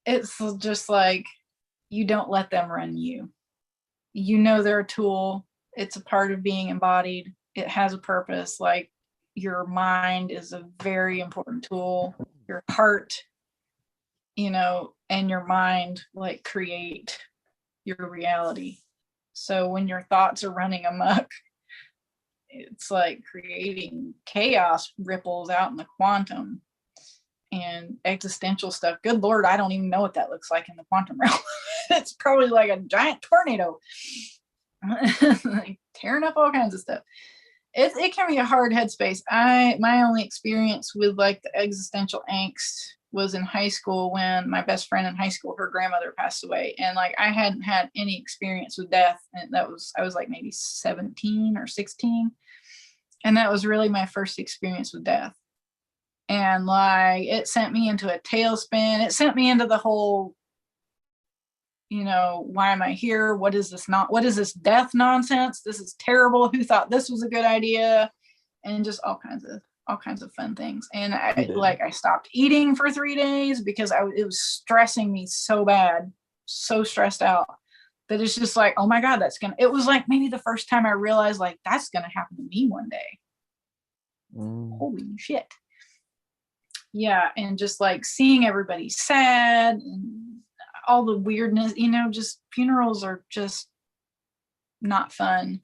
It's just like, you don't let them run you. You know, they're a tool. It's a part of being embodied. It has a purpose. Like, your mind is a very important tool. Your heart, and your mind like create your reality. So when your thoughts are running amok, it's like creating chaos ripples out in the quantum and existential stuff. Good Lord, I don't even know what that looks like in the quantum realm. It's probably like a giant tornado, like tearing up all kinds of stuff. It can be a hard headspace. My only experience with like the existential angst was in high school, when my best friend in high school, her grandmother passed away, and like I hadn't had any experience with death, and I was like maybe 17 or 16, and that was really my first experience with death. And like, it sent me into a tailspin. It sent me into the whole, why am I here? What is this death nonsense? This is terrible. Who thought this was a good idea? And just all kinds of fun things. And I stopped eating for 3 days because it was stressing me so bad, so stressed out, that it's just like, oh my God, it was like maybe the first time I realized like that's going to happen to me one day. Holy shit. Yeah. And just like seeing everybody sad and all the weirdness, just funerals are just not fun.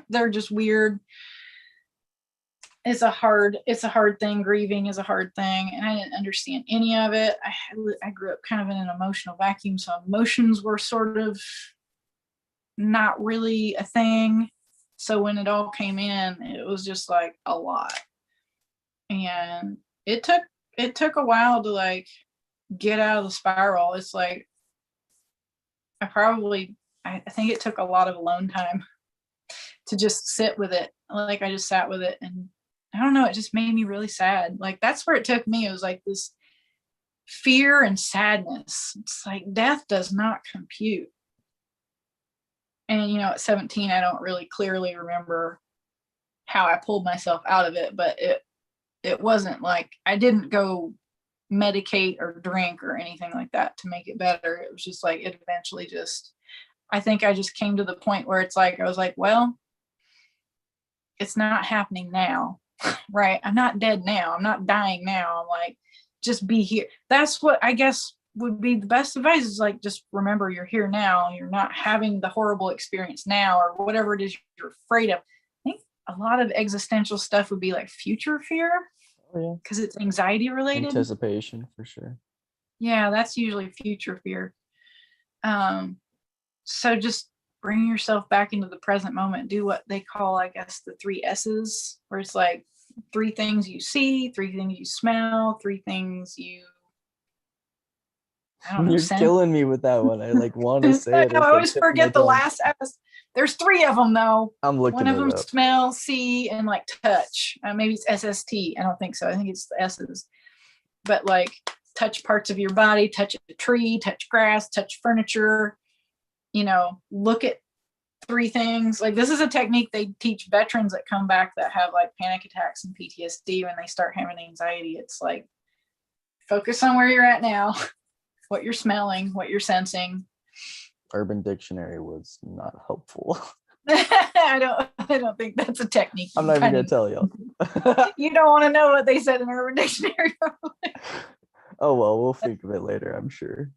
They're just weird. It's a hard thing. Grieving is a hard thing. And I didn't understand any of it. I grew up kind of in an emotional vacuum. So emotions were sort of not really a thing. So when it all came in, it was just like a lot. And it took a while to like get out of the spiral. It's like, I think it took a lot of alone time to just sit with it. Like, I just sat with it, and I don't know, it just made me really sad. Like, that's where it took me. It was like this fear and sadness. It's like, death does not compute. And, at 17, I don't really clearly remember how I pulled myself out of it, but it wasn't like I didn't go medicate or drink or anything like that to make it better. It was just like, it eventually I think I just came to the point where it's like, I was like, well, it's not happening now, right? I'm not dead now. I'm not dying now. I'm like, just be here. That's what I guess would be the best advice, is like, just remember you're here now. You're not having the horrible experience now, or whatever it is you're afraid of. I think a lot of existential stuff would be like future fear, because it's anxiety related. Anticipation, for sure. Yeah, that's usually future fear. So just bring yourself back into the present moment. Do what they call, I guess, the 3 S's, where it's like, 3 things you see, 3 things you smell, 3 things you, I don't know. You're sense. killing me with that one. I like want to say it. I always forget the last S. There's 3 of them though. I'm looking One of them up. smell, see, and like touch. Maybe it's SST. I don't think so. I think it's the S's. But like touch parts of your body, touch a tree, touch grass, touch furniture. You know, look at 3 things. Like this is a technique they teach veterans that come back that have like panic attacks and PTSD when they start having anxiety. It's like focus on where you're at now, what you're smelling, what you're sensing. Urban Dictionary was not helpful. I don't think that's a technique. I'm not even gonna tell you. You don't want to know what they said in Urban Dictionary. Oh well, we'll think of it later, I'm sure.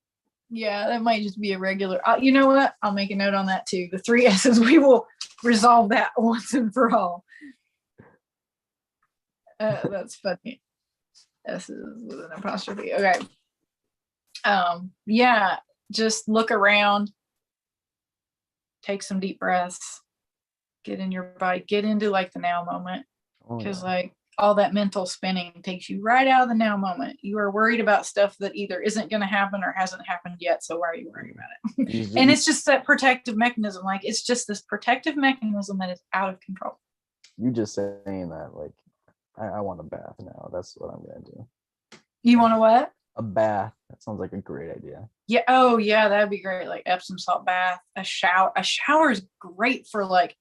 Yeah, that might just be a regular. You know what? I'll make a note on that too. The 3 S's. We will resolve that once and for all. That's funny. S's with an apostrophe. Okay. Yeah, just look around. Take some deep breaths. Get in your body. Get into like the now moment. Because like all that mental spinning takes you right out of the now moment. You are worried about stuff that either isn't going to happen or hasn't happened yet. So why are you worrying about it? And it's just that protective mechanism. Like it's just this protective mechanism that is out of control. You just saying that, like, I want a bath now. That's what I'm going to do. You want a what? A bath. That sounds like a great idea. Yeah. Oh yeah, that'd be great. Like Epsom salt bath, a shower. A shower is great for like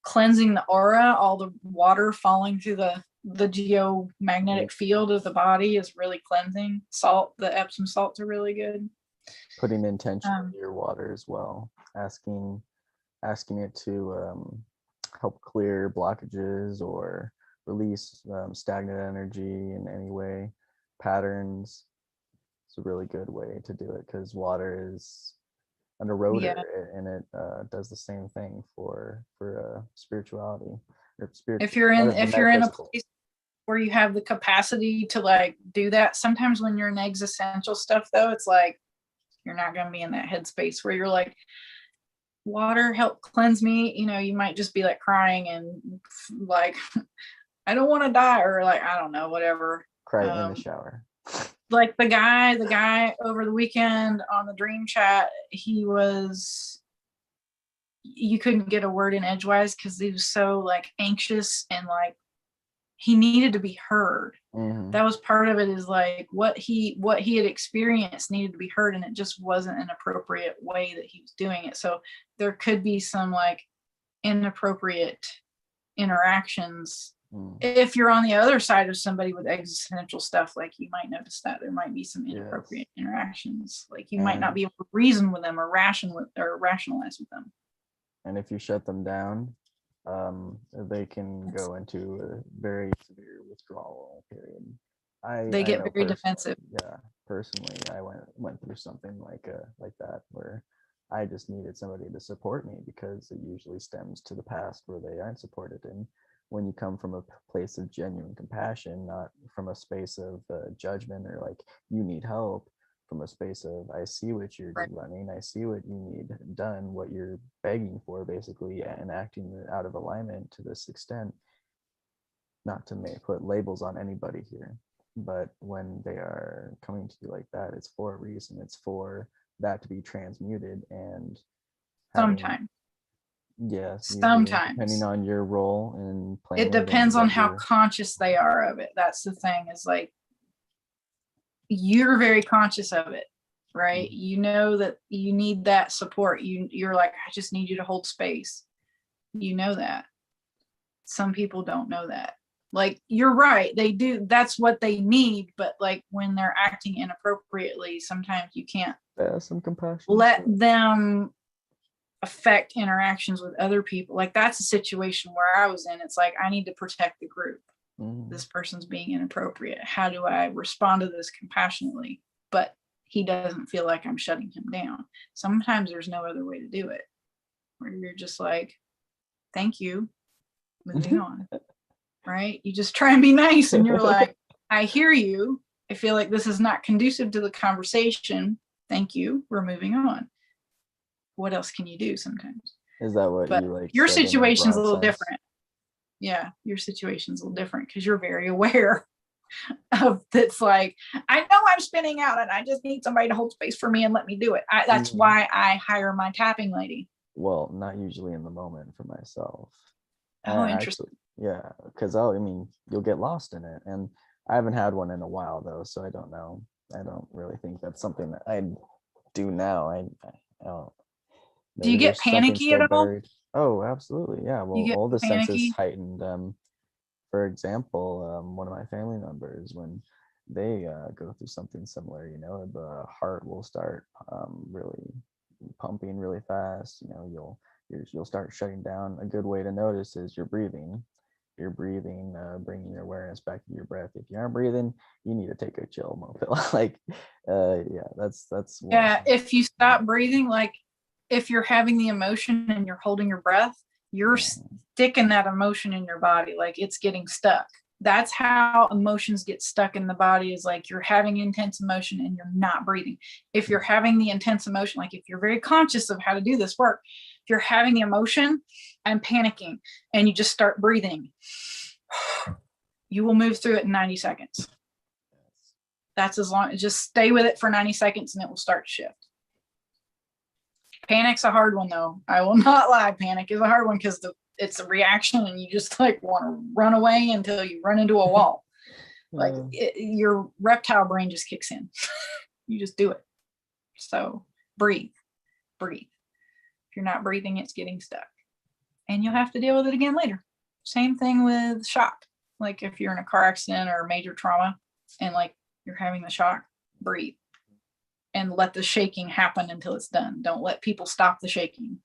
cleansing the aura. All the water falling through the geomagnetic field of the body is really cleansing. The Epsom salts are really good. Putting intention into your water as well. Asking it to help clear blockages or release stagnant energy in any way, patterns. It's a really good way to do it because water is an eroder, and it does the same thing for spirituality or spirit. If you're in a place where you have the capacity to like do that, sometimes when you're in existential stuff though, it's like you're not going to be in that headspace where you're like, water help cleanse me. You know, you might just be like crying and like I don't want to die, or like I don't know, whatever. Cry in the shower. Like the guy over the weekend on the dream chat, you couldn't get a word in edgewise because he was so like anxious and like he needed to be heard. Mm-hmm. That was part of it, is like what he had experienced needed to be heard, and it just wasn't an appropriate way that he was doing it. So there could be some like inappropriate interactions. If you're on the other side of somebody with existential stuff, like you might notice that there might be some inappropriate interactions. Like you might not be able to reason with them or rationalize with them. And if you shut them down, they can go into a very severe withdrawal period. They get very defensive. Yeah, personally, I went through something like that where I just needed somebody to support me because it usually stems to the past where they aren't supported. And when you come from a place of genuine compassion, not from a space of judgment or like you need help, from a space of I see what you're running, I see what you need done, what you're begging for, basically, and acting out of alignment to this extent. Not to put labels on anybody here, but when they are coming to you like that, it's for a reason. It's for that to be transmuted and sometimes. Yes. Sometimes. Depending on your role in playing. It depends on how conscious they are of it. That's the thing, is like you're very conscious of it, right? Mm-hmm. You know that you need that support. You're like, I just need you to hold space. You know that. Some people don't know that. Like, you're right. They do. That's what they need. But like when they're acting inappropriately, sometimes you can't some compassion. Let them affect interactions with other people. Like that's a situation where I was in. It's like, I need to protect the group. This person's being inappropriate. How do I respond to this compassionately? But he doesn't feel like I'm shutting him down. Sometimes there's no other way to do it, where you're just like, thank you, moving on. Right? You just try and be nice, and you're like, I hear you. I feel like this is not conducive to the conversation. Thank you. We're moving on. What else can you do sometimes? Is that what you like? Your situation's a little different. Yeah, your situation's a little different because you're very aware of it's like, I know I'm spinning out and I just need somebody to hold space for me and let me do it. That's why I hire my tapping lady. Well, not usually in the moment for myself. Oh, interesting. Actually, yeah, because I mean, you'll get lost in it, and I haven't had one in a while though, so I don't know. I don't really think that's something that I do now. I don't. Do you Maybe get there's something panicky still at all? buried. Oh, absolutely, yeah. You Well, get all the senses panicky? heightened. For example, one of my family members, when they go through something similar, the heart will start really pumping really fast. You'll start shutting down. A good way to notice is your breathing. You're breathing, bringing your awareness back to your breath. If you aren't breathing, you need to take a chill mo pill. Like, yeah, that's one. Yeah, if you stop breathing, like if you're having the emotion and you're holding your breath, you're sticking that emotion in your body, like it's getting stuck. That's how emotions get stuck in the body, is like you're having intense emotion and you're not breathing. If you're having the intense emotion, like if you're very conscious of how to do this work, if you're having the emotion and panicking and you just start breathing, you will move through it in 90 seconds. That's as long, just stay with it for 90 seconds and it will start to shift. Panic's a hard one though. I will not lie. Panic is a hard one because it's a reaction and you just like want to run away until you run into a wall. Like your reptile brain just kicks in. You just do it. So breathe. If you're not breathing, it's getting stuck. And you'll have to deal with it again later. Same thing with shock. Like if you're in a car accident or major trauma and like you're having the shock, breathe. And let the shaking happen until it's done. Don't let people stop the shaking.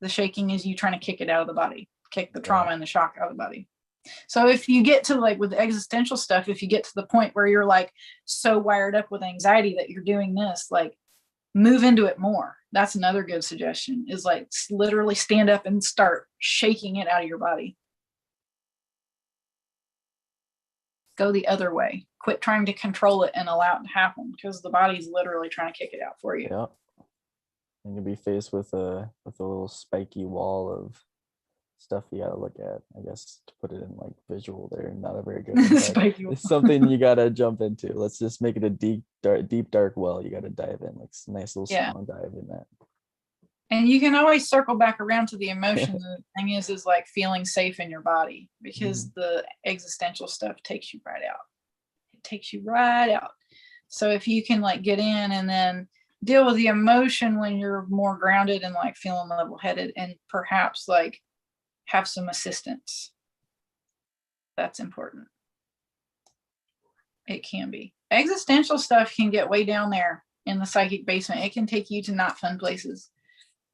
The shaking is you trying to kick it out of the body, kick the trauma and the shock out of the body. So if you get to like with existential stuff, if you get to the point where you're like so wired up with anxiety that you're doing this, like move into it more. That's another good suggestion, is like literally stand up and start shaking it out of your body. Go the other way. Quit trying to control it and allow it to happen, because the body's literally trying to kick it out for you. Yeah. And you'll be faced with a little spiky wall of stuff you gotta look at. I guess to put it in like visual there, not a very good one, it's something you gotta jump into. Let's just make it a deep dark well. You gotta dive in, like nice little strong dive in that. And you can always circle back around to the emotions. And the thing is like feeling safe in your body, because the existential stuff takes you right out. It takes you right out. So if you can like get in and then deal with the emotion when you're more grounded and like feeling level-headed, and perhaps like have some assistance, that's important. It can be. Existential stuff can get way down there in the psychic basement. It can take you to not fun places.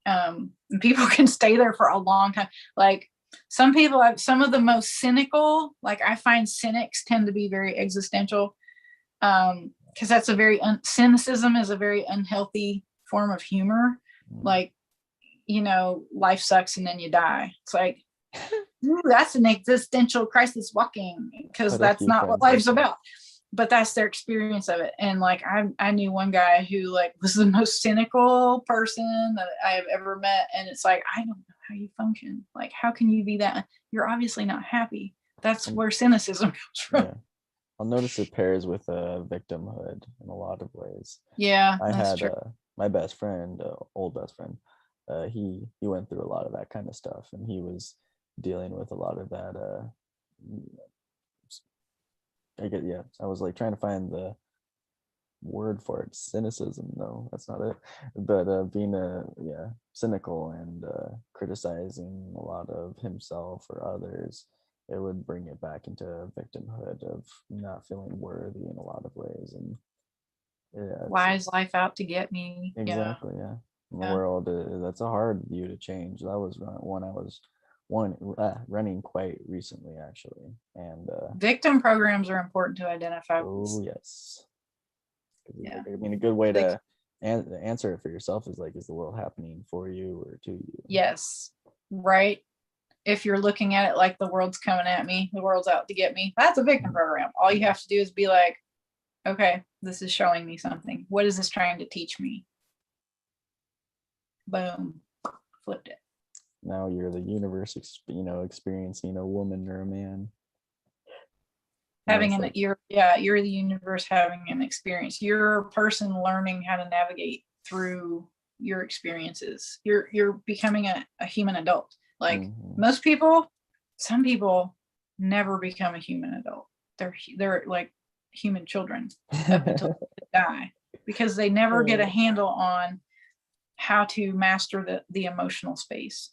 And people can stay there for a long time. Like some people have some of the most cynical, like I find cynics tend to be very existential, because that's a very cynicism is a very unhealthy form of humor. Like, life sucks and then you die. It's like, ooh, that's an existential crisis walking, because that's not what life's about. But that's their experience of it. And like I knew one guy who like was the most cynical person that I have ever met. And it's like, I don't know how you function. Like, how can you be that? You're obviously not happy. That's where cynicism comes from. Yeah. I'll notice it pairs with victimhood in a lot of ways. Yeah, I that's had true. My best friend, old best friend. He went through a lot of that kind of stuff, and he was dealing with a lot of that. I was like trying to find the word for it. Cynicism, no, that's not it. But being cynical and criticizing a lot of himself or others, it would bring it back into victimhood of not feeling worthy in a lot of ways. And why is life out to get me? Exactly, yeah. In the world, that's a hard view to change. That was one I was running quite recently, actually. And victim programs are important to identify. Oh yes. Yeah. I mean, a good way to answer it for yourself is like, is the world happening for you or to you? Yes. Right. If you're looking at it like the world's coming at me, the world's out to get me, that's a victim program. All you have to do is be like, okay, this is showing me something. What is this trying to teach me? Boom. Flipped it. now you're the universe, experiencing a woman or a man. Having you're the universe having an experience. You're a person learning how to navigate through your experiences. You're becoming a human adult. Like most people, some people never become a human adult. They're like human children up until they die, because they never get a handle on how to master the emotional space.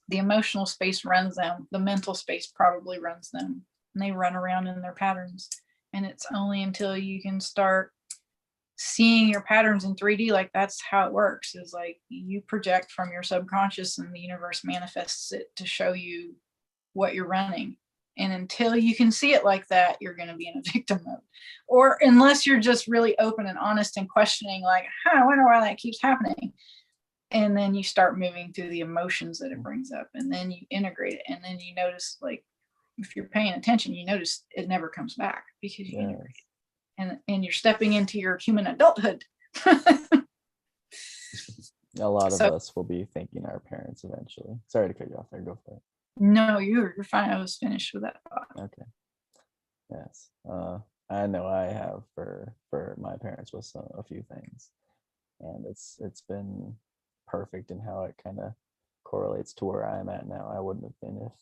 The emotional space runs them. The mental space probably runs them. And they run around in their patterns. And it's only until you can start seeing your patterns in 3D, like that's how it works, is like you project from your subconscious and the universe manifests it to show you what you're running. And until you can see it like that, you're going to be in a victim mode. Or unless you're just really open and honest and questioning, like, I wonder why that keeps happening. And then you start moving through the emotions that it brings up, and then you integrate it. And then you notice, like, if you're paying attention, you notice it never comes back because you integrate it. And you're stepping into your human adulthood. A lot of us will be thanking our parents eventually. Sorry to cut you off there. Go for it. No, you're fine. I was finished with that thought. Okay. Yes. I know I have for my parents with a few things, and it's been perfect in how it kind of correlates to where I'm at now. I wouldn't have been if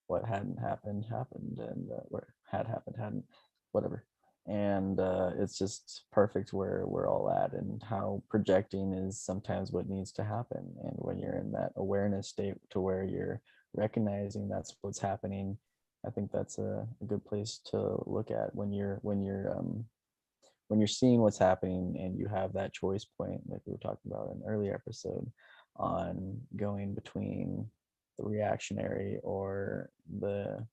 what hadn't happened, and what had happened hadn't, whatever. And it's just perfect where we're all at, and how projecting is sometimes what needs to happen. And when you're in that awareness state to where you're recognizing that's what's happening, I think that's a good place to look at when you're seeing what's happening, and you have that choice point, like we were talking about in an earlier episode, on going between the reactionary or the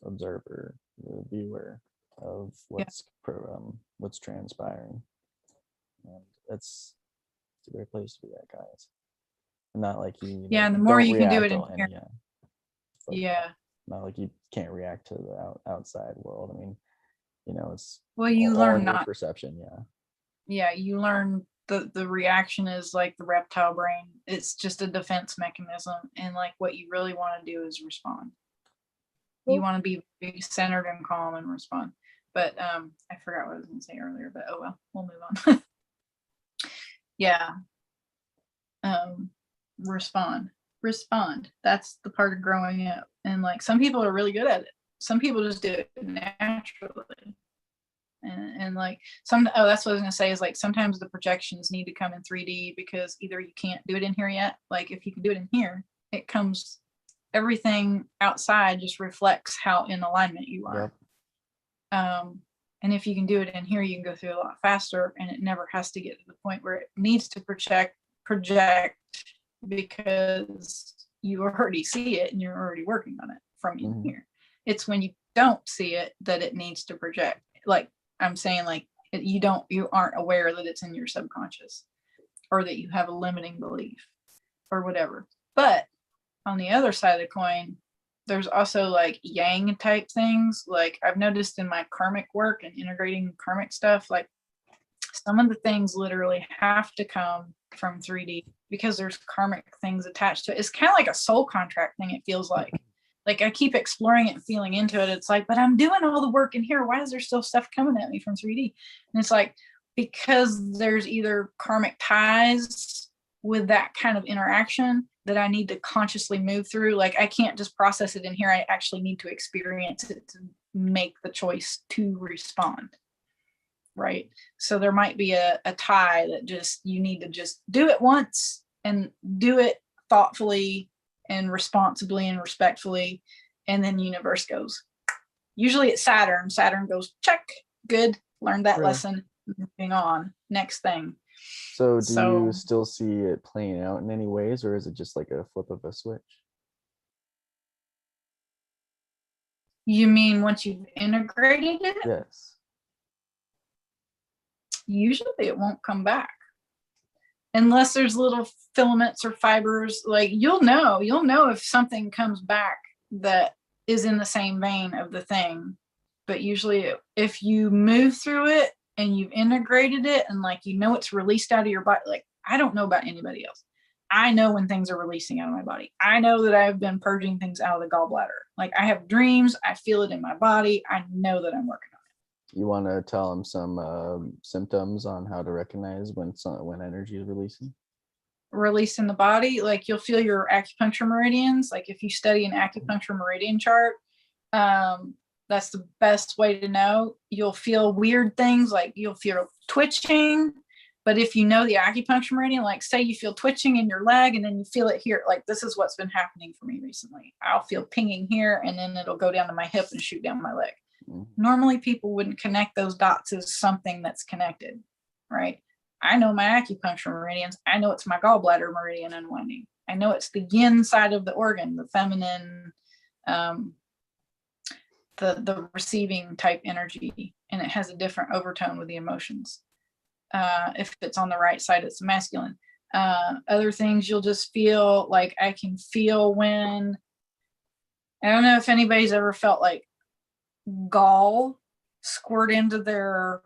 observer, the viewer of what's transpiring. And it's a great place to be at, guys. And not like you and the more you can do it in here. Not like you can't react to the outside world. I mean, it's you learn not perception. You learn the reaction is like the reptile brain. It's just a defense mechanism, and like what you really want to do is respond. You want to be centered and calm and respond. But I forgot what I was going to say earlier, but oh well, we'll move on. Respond. That's the part of growing up. And like some people are really good at it. Some people just do it naturally. And like that's what I was going to say, is like sometimes the projections need to come in 3D, because either you can't do it in here yet. Like if you can do it in here, it comes, everything outside just reflects how in alignment you are. And if you can do it in here, you can go through a lot faster, and it never has to get to the point where it needs to project because you already see it and you're already working on it from in here. It's when you don't see it that it needs to project. Like I'm saying, like you aren't aware that it's in your subconscious, or that you have a limiting belief or whatever. But on the other side of the coin, there's also like yang type things. Like I've noticed in my karmic work and integrating karmic stuff, like some of the things literally have to come from 3D, because there's karmic things attached to it. It's kind of like a soul contract thing. It feels like I keep exploring it and feeling into it. It's like, but I'm doing all the work in here. Why is there still stuff coming at me from 3D? And it's like, because there's either karmic ties with that kind of interaction that I need to consciously move through. Like I can't just process it in here. I actually need to experience it to make the choice to respond. Right. So there might be a tie that just, you need to just do it once and do it thoughtfully and responsibly and respectfully. And then the universe goes, usually it's Saturn. Saturn goes, check, good, learned that lesson, moving on, next thing. So do you still see it playing out in any ways, or is it just like a flip of a switch? You mean once you've integrated it? Yes. Usually it won't come back unless there's little filaments or fibers. Like you'll know if something comes back that is in the same vein of the thing. But usually if you move through it and you've integrated it, and like it's released out of your body, like I don't know about anybody else, I know when things are releasing out of my body. I know that I've been purging things out of the gallbladder. Like I have dreams, I feel it in my body. I know that I'm working on it. You want to tell them some symptoms on how to recognize when energy is releasing? Release in the body, like you'll feel your acupuncture meridians. Like if you study an acupuncture meridian chart, that's the best way to know. You'll feel weird things, like you'll feel twitching. But if you know the acupuncture meridian, like say you feel twitching in your leg and then you feel it here, like this is what's been happening for me recently. I'll feel pinging here and then it'll go down to my hip and shoot down my leg. Normally people wouldn't connect those dots as something that's connected, right? I know my acupuncture meridians. I know it's my gallbladder meridian unwinding. I know it's the yin side of the organ, the feminine, the receiving type energy, and it has a different overtone with the emotions. If it's on the right side, it's masculine. Other things you'll just feel like I can feel when, I don't know if anybody's ever felt like gall squirt into their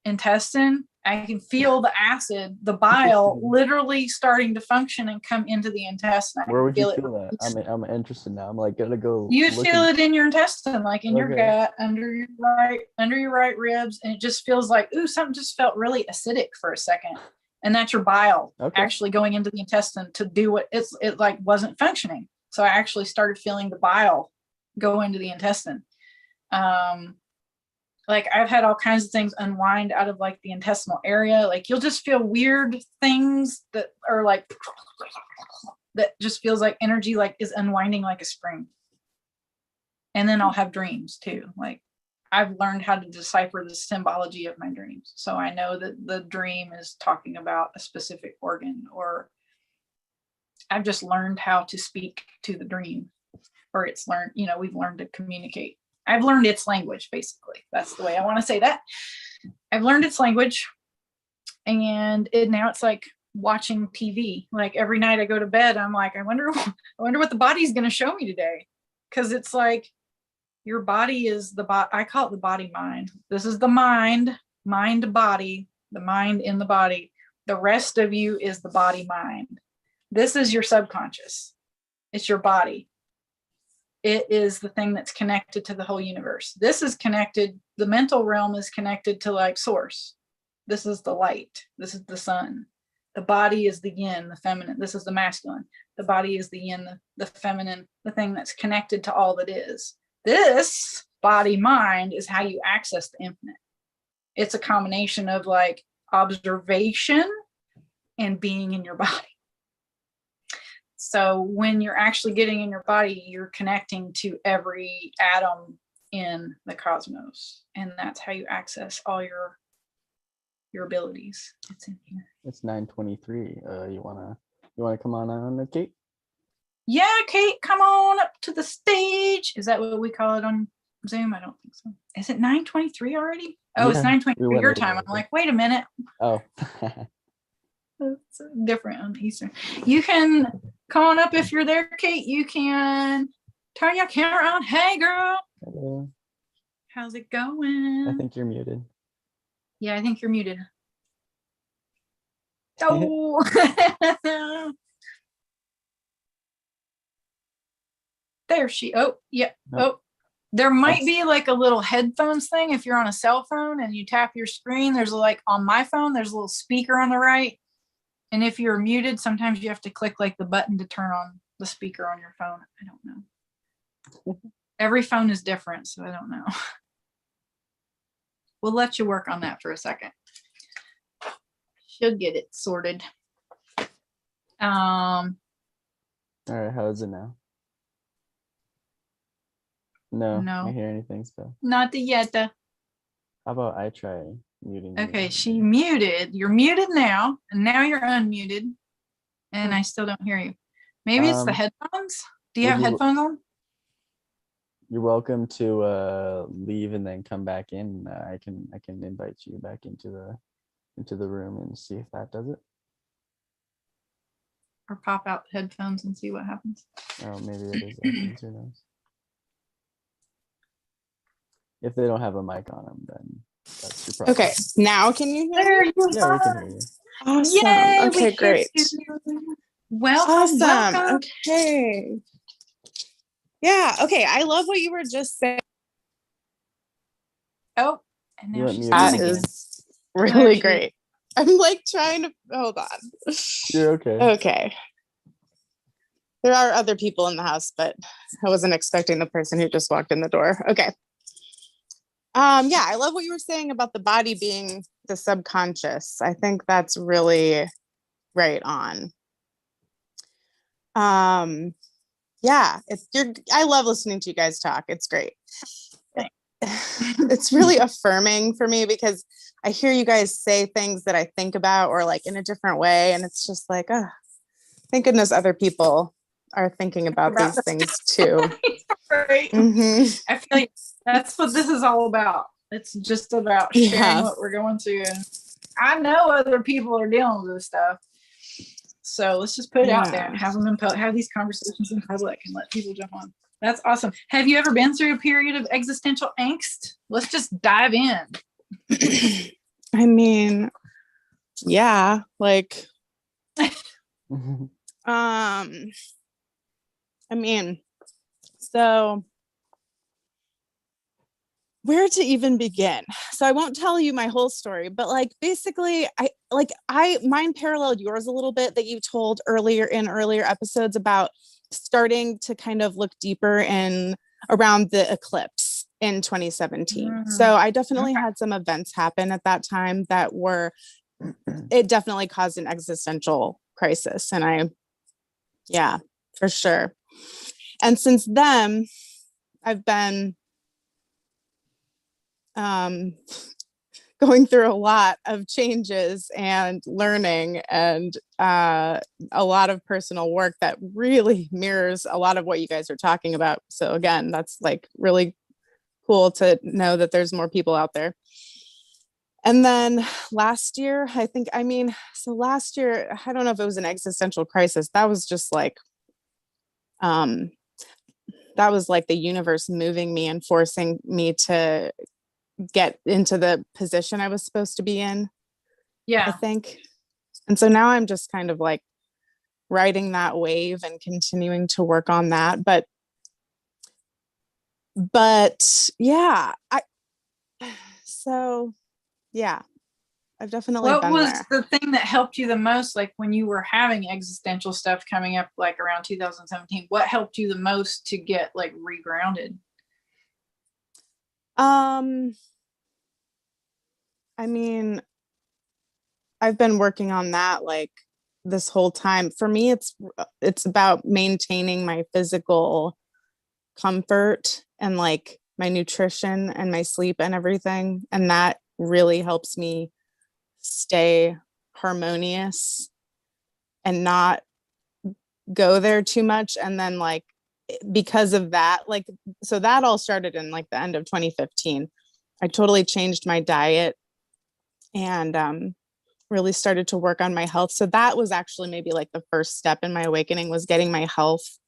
intestine. I can feel the acid, the bile literally starting to function and come into the intestine. Where would you feel that? I'm interested now. I'm like gonna go. You feel it in your intestine, like in your gut, under your right ribs, and it just feels like, ooh, something just felt really acidic for a second, and that's your bile actually going into the intestine to do what it like wasn't functioning. So I actually started feeling the bile go into the intestine. Like I've had all kinds of things unwind out of like the intestinal area. Like you'll just feel weird things that are like, that just feels like energy like is unwinding like a spring. And then I'll have dreams too. Like I've learned how to decipher the symbology of my dreams. So I know that the dream is talking about a specific organ, or I've just learned how to speak to the dream, or it's learned, we've learned to communicate. I've learned its language, basically. That's the way I want to say that. I've learned its language, and now it's like watching TV. Like every night I go to bed, I'm like, I wonder what the body's going to show me today. Because it's like your body is the body. I call it the body mind. This is the mind body, the mind in the body. The rest of you is the body mind. This is your subconscious. It's your body. It is the thing that's connected to the whole universe. This is connected, the mental realm is connected to like source. This is the light. This is the sun. The body is the yin, the feminine. This is the masculine. The body is the yin, the feminine, the thing that's connected to all that is. This body mind is how you access the infinite. It's a combination of like observation and being in your body. So when you're actually getting in your body, you're connecting to every atom in the cosmos. And that's how you access all your abilities. It's in here. It's 9:23. You wanna come on, Kate? Yeah, Kate, come on up to the stage. Is that what we call it on Zoom? I don't think so. Is it 9:23 already? Oh, yeah, it's 9:23 your time. I'm like, wait a minute. Oh. It's different on Eastern. You can come on up if you're there, Kate. You can turn your camera on. Hey, girl. Hello. How's it going? I think you're muted. Yeah, I think you're muted. Oh. There she. Oh, yeah. Oh, there might be like a little headphones thing if you're on a cell phone and you tap your screen. There's like on my phone, there's a little speaker on the right. And if you're muted, sometimes you have to click like the button to turn on the speaker on your phone. I don't know. Every phone is different, so I don't know. We'll let you work on that for a second. Should get it sorted. All right, how is it now? No, I hear anything still. Not yet. How about I try muting? Okay, she muted. You're muted now, and now you're unmuted, and I still don't hear you. Maybe it's the headphones. Do you have headphones on? You're welcome to leave and then come back in. I can invite you back into the room and see if that does it. Or pop out the headphones and see what happens. Oh, maybe it is headphones, who knows? If they don't have a mic on them, then that's your problem. Okay, now can you hear me? Yeah, we can hear you. Awesome. Yay, okay, great. Welcome, Awesome. welcome. Okay. Yeah. Okay. I love what you were just saying. Oh, and now You're she's muted gone That again. again. is really There she great. I'm like trying to hold on. You're okay. Okay. There are other people in the house, but I wasn't expecting the person who just walked in the door. Okay. Yeah, I love what you were saying about the body being the subconscious. I think that's really right on. Yeah, I love listening to you guys talk. It's great. It's really affirming for me because I hear you guys say things that I think about or like in a different way. And it's just like, oh, thank goodness other people are thinking about these things too. Right. Mhm. I feel like that's what this is all about. It's just about sharing Yeah. what we're going through. And I know other people are dealing with this stuff. So let's just put it out there and have them have these conversations in public and let people jump on. That's awesome. Have you ever been through a period of existential angst? Let's just dive in. I mean, yeah, like, I mean, so where to even begin? So I won't tell you my whole story, but like basically mine paralleled yours a little bit that you told earlier episodes about starting to kind of look deeper in around the eclipse in 2017. So I definitely had some events happen at that time that it definitely caused an existential crisis. And yeah, for sure. And since then, I've been going through a lot of changes and learning and a lot of personal work that really mirrors a lot of what you guys are talking about. So again, that's like really cool to know that there's more people out there. And then last year, last year, I don't know if it was an existential crisis. That was just like, that was like the universe moving me and forcing me to get into the position I was supposed to be in. Yeah. I think. And so now I'm just kind of like riding that wave and continuing to work on that. But yeah, I've definitely What been was there. the thing that helped you the most, like when you were having existential stuff coming up like around 2017? What helped you the most to get like regrounded? I mean, I've been working on that like this whole time. For me, it's about maintaining my physical comfort and like my nutrition and my sleep and everything. And that really helps me stay harmonious and not go there too much. And then like, because of that, like, so that all started in like the end of 2015. I totally changed my diet and really started to work on my health. So that was actually maybe like the first step in my awakening, was getting my health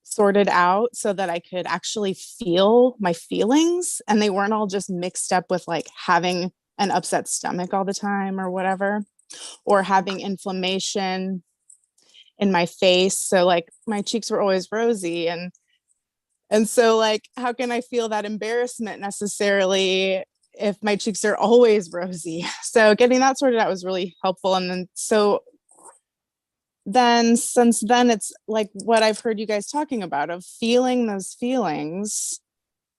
sorted out so that I could actually feel my feelings and they weren't all just mixed up with like having an upset stomach all the time or whatever, or having inflammation in my face. So like my cheeks were always rosy and so like how can I feel that embarrassment necessarily if my cheeks are always rosy? So getting that sorted out was really helpful. And then since then it's like what I've heard you guys talking about, of feeling those feelings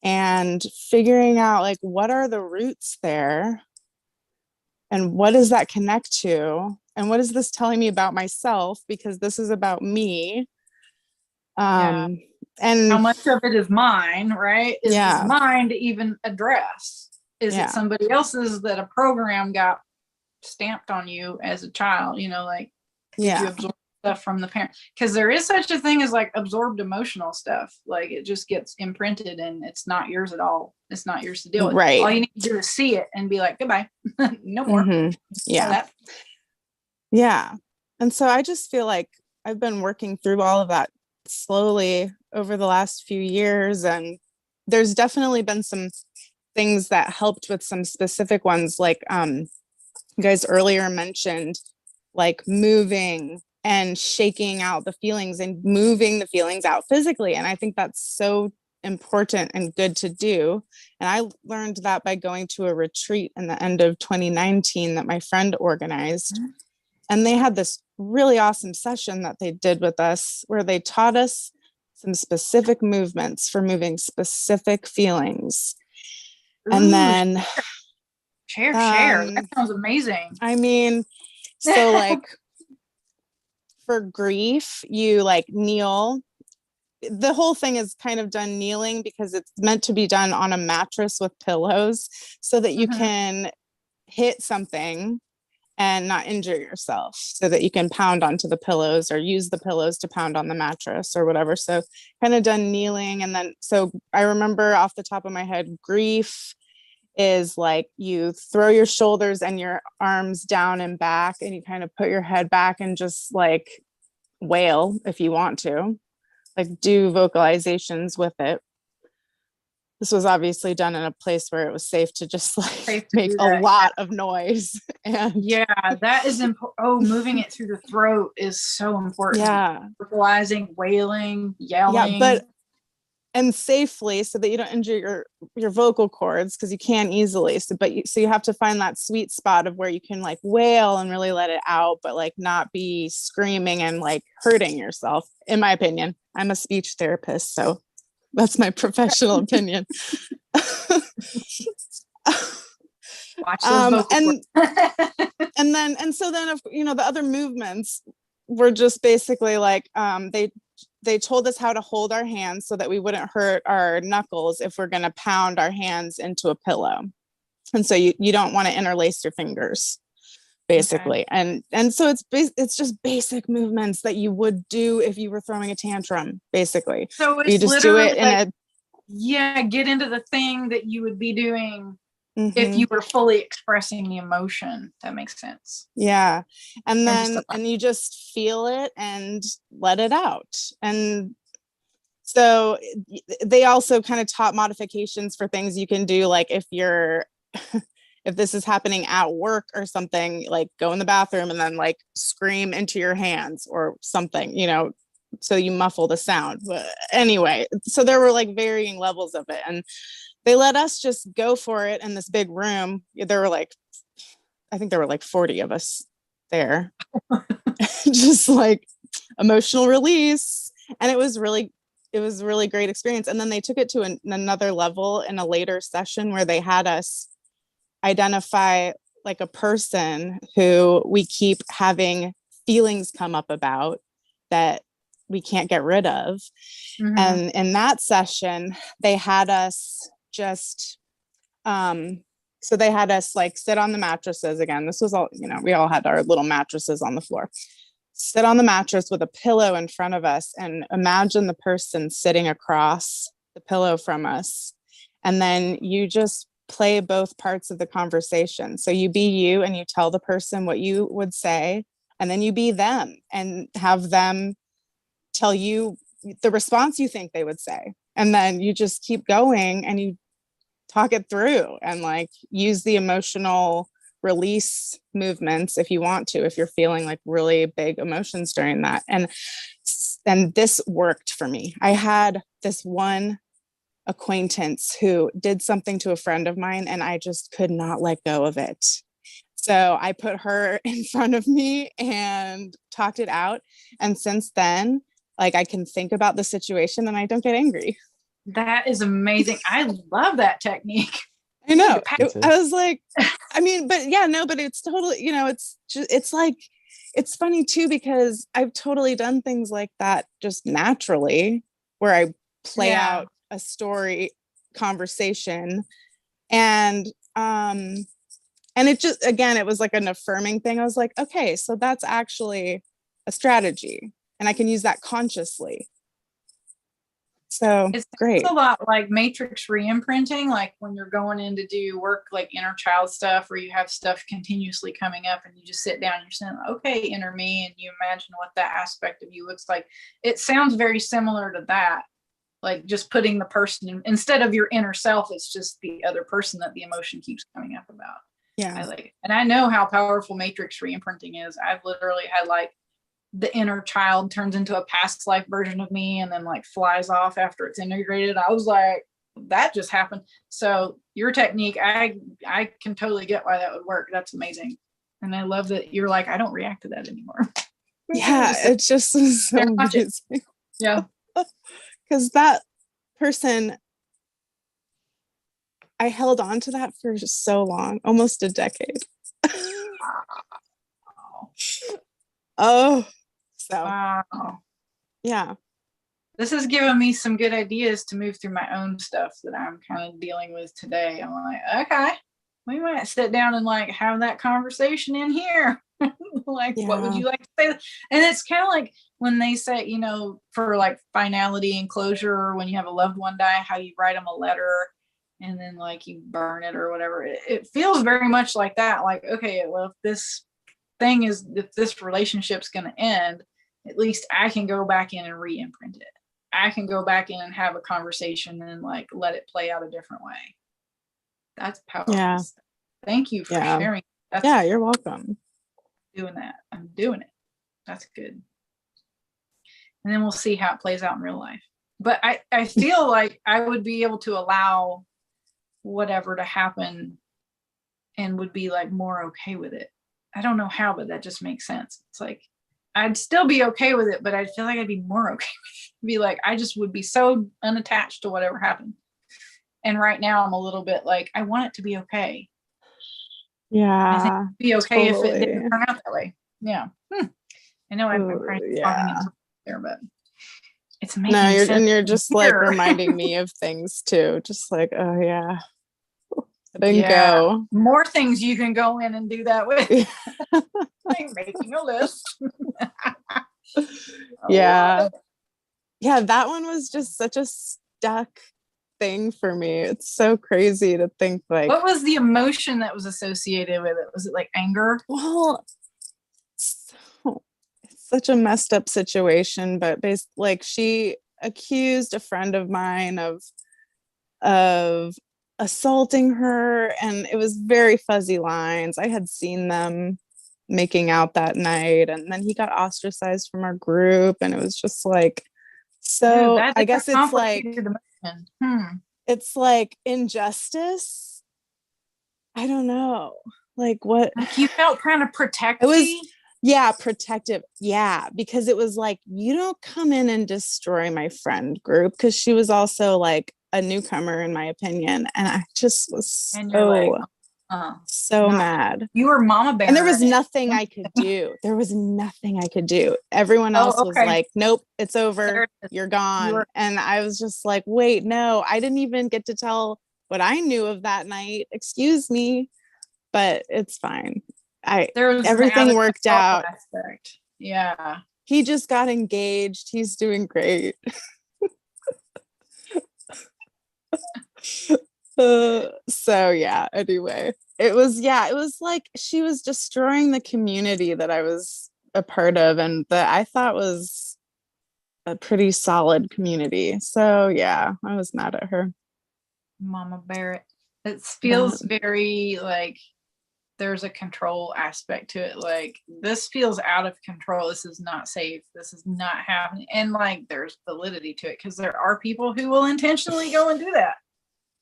and figuring out like what are the roots there and what does that connect to and what is this telling me about myself, because this is about me. And how much of it is mine, right? Is mine to even address? Is it somebody else's that a program got stamped on you as a child? You know, like, did you absorb stuff from the parent? Because there is such a thing as like absorbed emotional stuff. Like it just gets imprinted and it's not yours at all. It's not yours to deal with. Right. All you need to do is see it and be like, goodbye. No more. Mm-hmm. Yeah. Yeah. And so I just feel like I've been working through all of that slowly over the last few years. And there's definitely been some things that helped with some specific ones. Like you guys earlier mentioned, like moving and shaking out the feelings and moving the feelings out physically. And I think that's so important and good to do. And I learned that by going to a retreat in the end of 2019 that my friend organized. And they had this really awesome session that they did with us where they taught us some specific movements for moving specific feelings. And then share. That sounds amazing. I mean, so like for grief, you like kneel. The whole thing is kind of done kneeling because it's meant to be done on a mattress with pillows so that you can hit something and not injure yourself, so that you can pound onto the pillows or use the pillows to pound on the mattress or whatever. So kind of done kneeling. And then, so I remember off the top of my head, grief is like you throw your shoulders and your arms down and back, and you kind of put your head back and just like wail if you want to, like do vocalizations with it. This was obviously done in a place where it was safe to just like make a lot of noise. And yeah, that is important. Oh, moving it through the throat is so important. Yeah. Vocalizing, wailing, yelling. Yeah, but and safely so that you don't injure your vocal cords, because you can easily. So you have to find that sweet spot of where you can like wail and really let it out, but like not be screaming and like hurting yourself. In my opinion, I'm a speech therapist, so that's my professional opinion. Watch those vocal and so then the other movements were just basically like they told us how to hold our hands so that we wouldn't hurt our knuckles if we're going to pound our hands into a pillow. And so you don't want to interlace your fingers, basically. Okay. And so it's just basic movements that you would do if you were throwing a tantrum, basically. So you just do it in get into the thing that you would be doing if you were fully expressing the emotion. That makes sense. Yeah. And then you just feel it and let it out. And so they also kind of taught modifications for things you can do, like if this is happening at work or something, like go in the bathroom and then like scream into your hands or something, so you muffle the sound. But anyway, so there were like varying levels of it, and they let us just go for it in this big room. I think there were like 40 of us there. Just like emotional release. And it was really great experience. And then they took it to another level in a later session where they had us identify like a person who we keep having feelings come up about that we can't get rid of. And in that session, they had us just so they had us like sit on the mattresses again. This was all, we all had our little mattresses on the floor. Sit on the mattress with a pillow in front of us and imagine the person sitting across the pillow from us. And then you just play both parts of the conversation. So you be you and you tell the person what you would say, and then you be them and have them tell you the response you think they would say. And then you just keep going and you talk it through and like use the emotional release movements if you want to, if you're feeling like really big emotions during that. And this worked for me. I had this one acquaintance who did something to a friend of mine and I just could not let go of it. So I put her in front of me and talked it out. And since then, like I can think about the situation and I don't get angry. That is amazing. I love that technique. I know. I was like, but it's totally, it's like, it's funny too, because I've totally done things like that just naturally, where I play out a story conversation and it just, again, it was like an affirming thing. I was like, okay, so that's actually a strategy and I can use that consciously. So it's great. A lot like matrix re-imprinting, like when you're going in to do work like inner child stuff, where you have stuff continuously coming up and you just sit down and you're saying, okay, inner me, and you imagine what that aspect of you looks like. It sounds very similar to that. Like just putting the person in, instead of your inner self, it's just the other person that the emotion keeps coming up about. Yeah. And I know how powerful matrix re-imprinting is. I've literally had like the inner child turns into a past life version of me and then like flies off after it's integrated. I was like, that just happened. So your technique, I can totally get why that would work. That's amazing. And I love that you're like, I don't react to that anymore. Yeah, it's just so amazing. Yeah. Because that person, I held on to that for so long, almost a decade. Oh, so Wow. Yeah. This has given me some good ideas to move through my own stuff that I'm kind of dealing with today. I'm like, okay, we might sit down and like have that conversation in here. Like, what would you like to say? And it's kind of like when they say, you know, for like finality and closure, when you have a loved one die, how you write them a letter and then like you burn it or whatever. It feels very much like that. Like, okay, well, if this relationship's going to end, at least I can go back in and re-imprint it. I can go back in and have a conversation and like let it play out a different way. That's powerful. Yeah. Thank you for sharing. You're welcome. I'm doing it. That's good. And then we'll see how it plays out in real life. But I feel like I would be able to allow whatever to happen and would be like more okay with it. I don't know how, but that just makes sense. It's like, I'd still be okay with it, but I feel like I'd be more okay with it. Be like, I just would be so unattached to whatever happened. And right now I'm a little bit like, I want it to be okay. Yeah. I think it'd be okay if it didn't turn out that way. Yeah. I know I've been talking there, but it's making sense. And you're just like reminding me of things too. Just like, oh yeah. I didn't go. More things you can go in and do that with. Like making a list. Yeah. Yeah, that one was just such a stuck thing for me. It's so crazy to think like. What was the emotion that was associated with it? Was it like anger? Well, it's such a messed up situation, but basically, like, she accused a friend of mine of assaulting her, and it was very fuzzy lines. I had seen them making out that night, and then he got ostracized from our group, and it was just like, so I guess it's like it's like injustice. I don't know, like what, like you felt kind of protective. It was protective, because it was like, you don't come in and destroy my friend group, because she was also like a newcomer in my opinion, and I just was so mad. You were mama bear, and there was nothing I could do. Everyone else was like, nope, it's over, you're gone. And I was just like, wait, no, I didn't even get to tell what I knew of that night, excuse me. But it's fine. Everything worked out. Yeah, he just got engaged, he's doing great. So yeah, anyway, it was like she was destroying the community that I was a part of and that I thought was a pretty solid community. So yeah, I was mad at her. Mama Barrett. It feels very like there's a control aspect to it. Like, this feels out of control. This is not safe. This is not happening. And like, there's validity to it because there are people who will intentionally go and do that.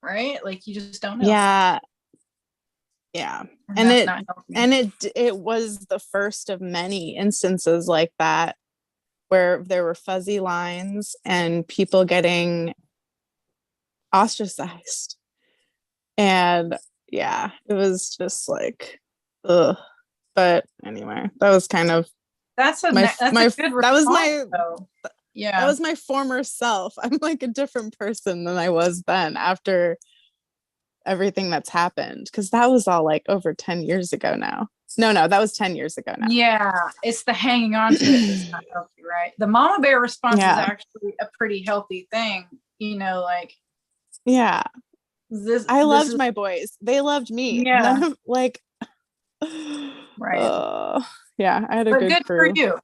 Right? Like, you just don't know. Yeah. And it was the first of many instances like that where there were fuzzy lines and people getting ostracized. And yeah, it was just like, ugh. But anyway, that was kind of a good response, that was my former self. I'm like a different person than I was then after everything that's happened, because that was all like over 10 years ago now. No, that was 10 years ago now. Yeah, it's the hanging on to it that's not healthy, right? The mama bear response is actually a pretty healthy thing, you know, like, yeah. I loved my boys. They loved me. Yeah. None of, like, right. Yeah, I had a good crew. For you.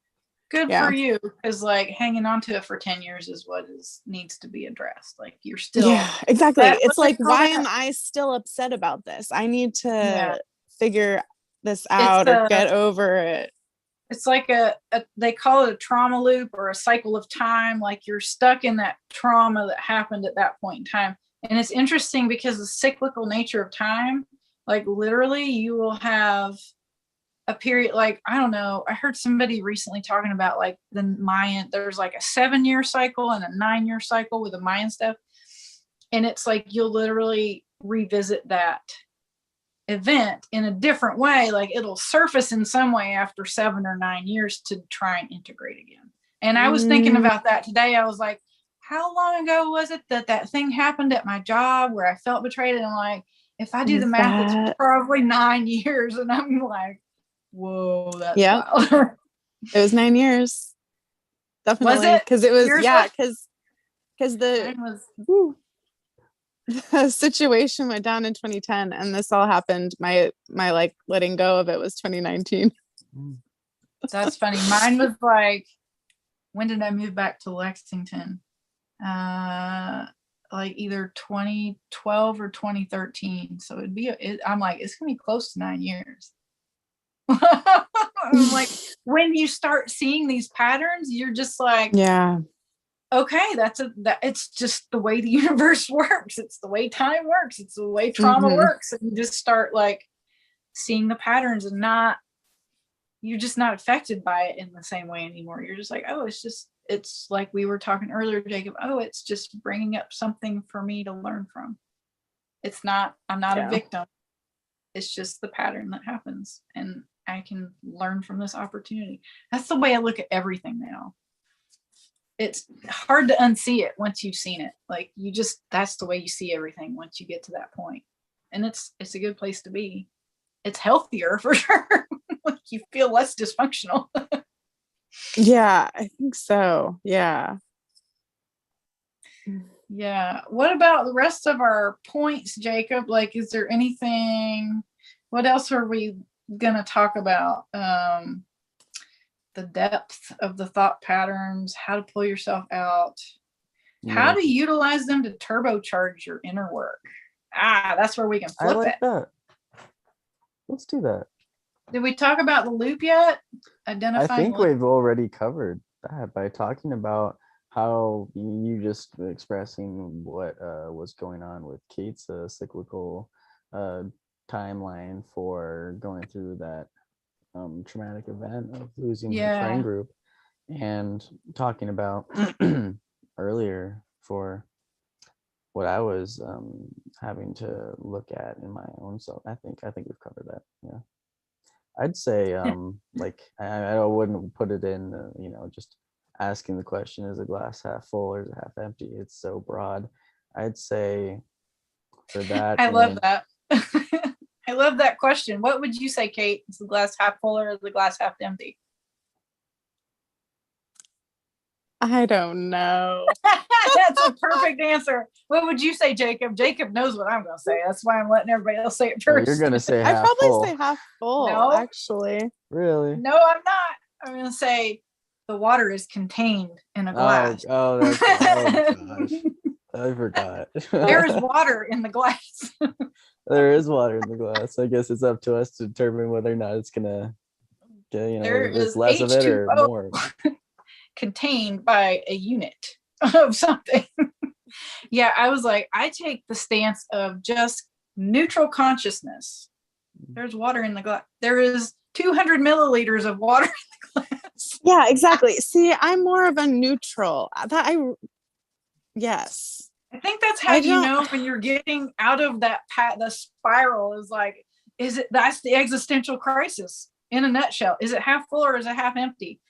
Good for you, because like hanging on to it for 10 years is what needs to be addressed. Like, you're still exactly. It's like, why am I still upset about this? I need to figure this out or get over it. it's like they call it a trauma loop or a cycle of time. Like you're stuck in that trauma that happened at that point in time. And it's interesting because the cyclical nature of time, like literally you will have a period, like, I don't know, I heard somebody recently talking about like the Mayan, there's like a 7-year cycle and a 9-year cycle with the Mayan stuff. And it's like you'll literally revisit that event in a different way. Like it'll surface in some way after 7 or 9 years to try and integrate again. And I was thinking about that today. I was like, how long ago was it that thing happened at my job where I felt betrayed? And I'm like, if I do the math, it's probably 9 years. And I'm like, whoa, that's wild. It was 9 years. Definitely. Was it? Because it was, Yours because the situation went down in 2010 and this all happened. My like letting go of it was 2019. That's funny. Mine was like, when did I move back to Lexington? Like either 2012 or 2013. So I'm like, it's gonna be close to 9 years. I'm like, when you start seeing these patterns, you're just like, yeah, okay, it's just the way the universe works. It's the way time works. It's the way trauma works. And you just start like seeing the patterns and you're just not affected by it in the same way anymore. You're just like, oh, it's like we were talking earlier, Jacob. Oh, it's just bringing up something for me to learn from. I'm not a victim. It's just the pattern that happens. And I can learn from this opportunity. That's the way I look at everything now. It's hard to unsee it once you've seen it. Like that's the way you see everything once you get to that point. And it's a good place to be. It's healthier for sure. Like you feel less dysfunctional. Yeah, I think so. Yeah. Yeah. What about the rest of our points, Jacob? Like, is there anything, what else are we going to talk about? The depth of the thought patterns, how to pull yourself out, how to utilize them to turbocharge your inner work. That's where we can flip it. That. Let's do that. Did we talk about the loop yet? Identifying. I think we've already covered that by talking about how you just expressing what was going on with Kate's cyclical timeline for going through that traumatic event of losing your friend group, and talking about earlier for what I was having to look at in my own self. I think we've covered that. Yeah, I'd say like I wouldn't put it in just asking the question, is a glass half full or is it half empty? It's so broad. I'd say for that, I love that. I love that question. What would you say, Kate? Is the glass half full or is the glass half empty? I don't know. That's a perfect answer. What would you say, Jacob? Jacob knows what I'm going to say. That's why I'm letting everybody else say it first. You're going to say half full. I'd probably say half full, no, actually. Really? No, I'm not. I'm going to say the water is contained in a glass. Oh gosh. I forgot. There is water in the glass. There is water in the glass. I guess it's up to us to determine whether or not it's gonna get, there if it's less of it or more. Contained by a unit of something. Yeah, I was like, I take the stance of just neutral consciousness. There's water in the glass. There is 200 milliliters of water in the glass. Yeah, exactly. See, I'm more of a neutral. Yes. I think that's how you know when you're getting out of that the spiral is like, that's the existential crisis in a nutshell. Is it half full or is it half empty?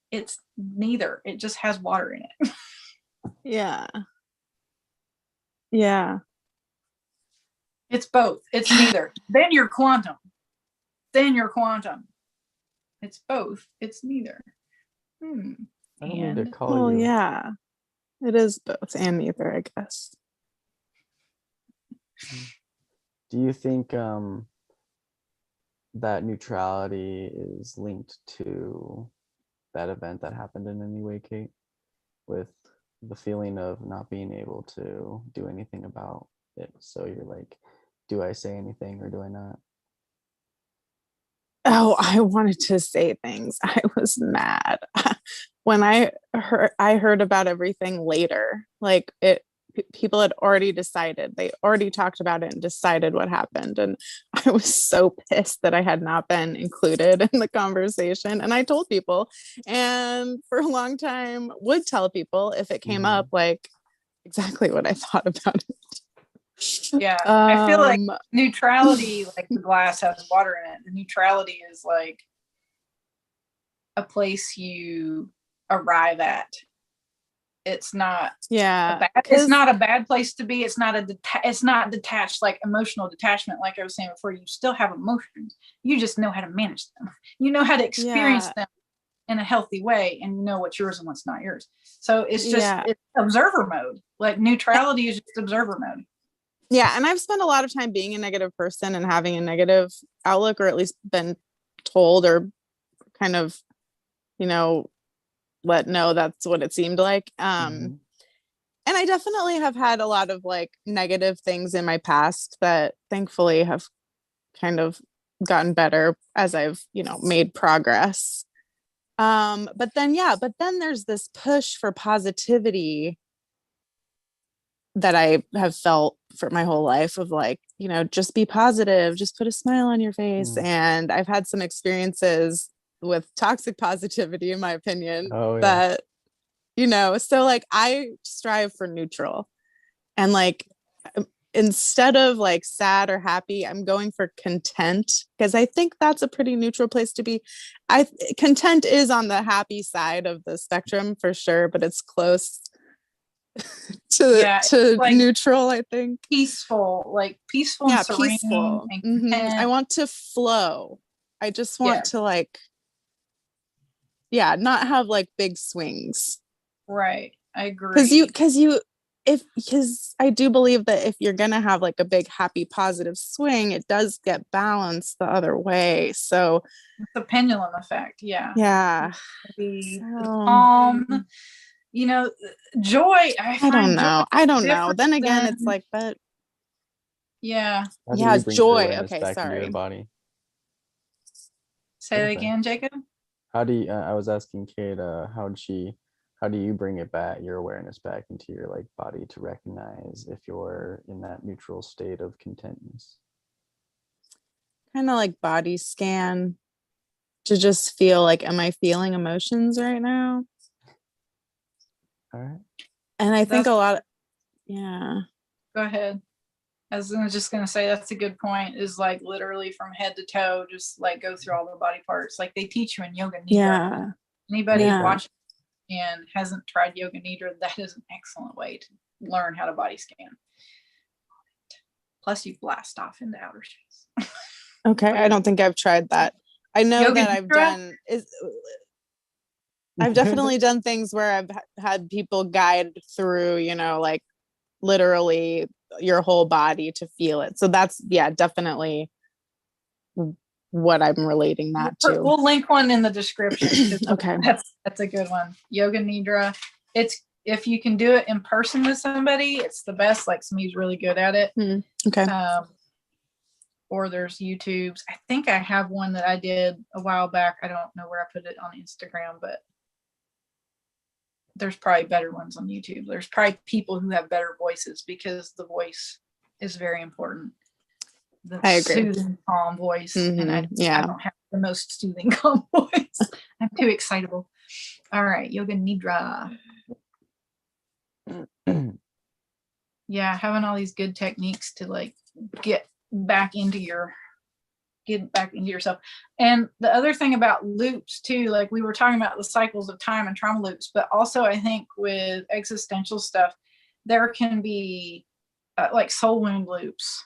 It's neither. It just has water in it. Yeah. Yeah. It's both. It's neither. Then you're quantum. It's both. It's neither. I don't need to call you. Yeah. It is both and neither, I guess. Do you think that neutrality is linked to that event that happened in any way, Kate? With the feeling of not being able to do anything about it. So you're like, do I say anything or do I not? Oh, I wanted to say things. I was mad when I heard about everything later. Like people had already decided. They already talked about it and decided what happened. And I was so pissed that I had not been included in the conversation. And I told people, and for a long time would tell people if it came up, like exactly what I thought about it. Yeah, I feel like neutrality, like the glass has water in it. The neutrality is like a place you arrive at. It's not it's not a bad place to be. It's not it's not detached, like emotional detachment. Like I was saying before, you still have emotions. You just know how to manage them. You know how to experience them in a healthy way, and you know what's yours and what's not yours. So it's just it's observer mode. Like neutrality is just observer mode. Yeah. And I've spent a lot of time being a negative person and having a negative outlook, or at least been told or kind of, let know that's what it seemed like. And I definitely have had a lot of like negative things in my past that thankfully have kind of gotten better as I've, made progress. But then there's this push for positivity that I have felt for my whole life of like, just be positive, just put a smile on your face. And I've had some experiences with toxic positivity, in my opinion, that, so like I strive for neutral, and like, instead of like sad or happy, I'm going for content, because I think that's a pretty neutral place to be. Content is on the happy side of the spectrum for sure, but it's close to like neutral, I think. Peaceful and serene. Peaceful. And I want to flow. I just want to like, not have like big swings. Right. I agree. Because I do believe that if you're going to have like a big, happy, positive swing, it does get balanced the other way. So it's a pendulum effect. Yeah. Yeah. Be calm, joy. I don't know. Then again, it's like, but yeah. Joy. Okay. Sorry. Your body. Say that again, Jacob. How do you, I was asking Kate, how do you bring it back, your awareness back into your like body to recognize if you're in that neutral state of contentness? Kind of like body scan to just feel like, am I feeling emotions right now? All right. And I think a lot of, Go ahead. I was just going to say, that's a good point, is like literally from head to toe, just like go through all the body parts. Like they teach you in Yoga Nidra. Yeah. Anybody watching and hasn't tried Yoga Nidra, that is an excellent way to learn how to body scan. Plus you blast off into outer space. Okay. I don't think I've tried that. I know Yoga that Nidra? I've definitely done things where I've had people guide through, like literally your whole body to feel it. So that's definitely what I'm relating that to. We'll link one in the description. Okay. That's a good one. Yoga Nidra. It's, if you can do it in person with somebody, it's the best. Like somebody's really good at it. Okay. Or there's YouTube's. I think I have one that I did a while back. I don't know where I put it on Instagram, but there's probably better ones on YouTube. There's probably people who have better voices, because the voice is very important. I agree. Soothing, calm voice. And I don't have the most soothing, calm voice. I'm too excitable. All right. Yoga Nidra. Having all these good techniques to like get back into yourself. And the other thing about loops too, like we were talking about the cycles of time and trauma loops, but also I think with existential stuff, there can be like soul wound loops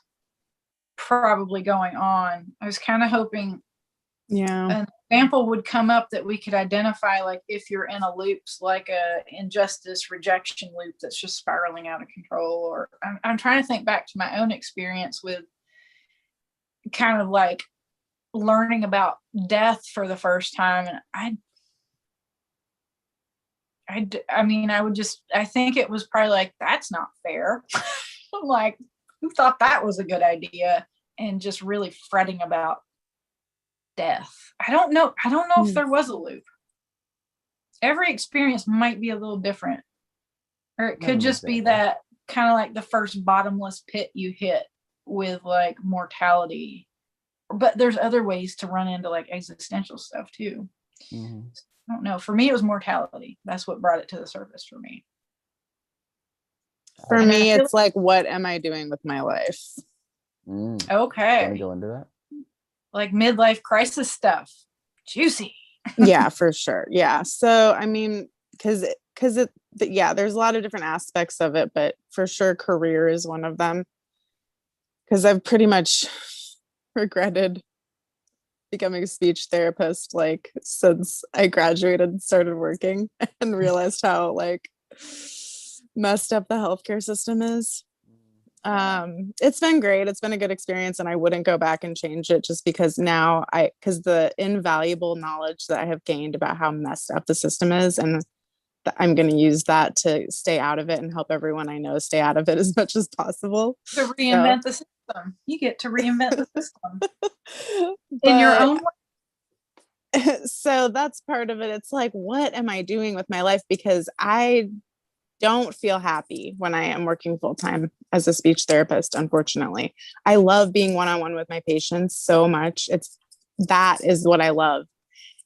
probably going on. I was kind of hoping an example would come up that we could identify, like if you're in a loop, like a injustice rejection loop that's just spiraling out of control. Or I'm trying to think back to my own experience with kind of like learning about death for the first time. And I think it was probably like, that's not fair. I'm like, who thought that was a good idea? And just really fretting about death. I don't know if there was a loop. Every experience might be a little different, or it could just be that kind of like the first bottomless pit you hit with like mortality. But there's other ways to run into like existential stuff too. Mm-hmm. I don't know. For me, it was mortality. That's what brought it to the surface for me. For me, it's like, what am I doing with my life? Okay. Want to go into that? Like midlife crisis stuff. Juicy. Yeah, for sure. Yeah. So, I mean, because there's a lot of different aspects of it, but for sure, career is one of them. Because I've pretty much regretted becoming a speech therapist, like since I graduated and started working and realized how like messed up the healthcare system is. It's been great. It's been a good experience, and I wouldn't go back and change it just because now because the invaluable knowledge that I have gained about how messed up the system is, and I'm going to use that to stay out of it and help everyone I know stay out of it as much as possible. To reinvent the system. You get to reinvent the system in your own way. So that's part of it. It's like, what am I doing with my life? Because I don't feel happy when I am working full-time as a speech therapist, unfortunately. I love being one-on-one with my patients so much. That is what I love.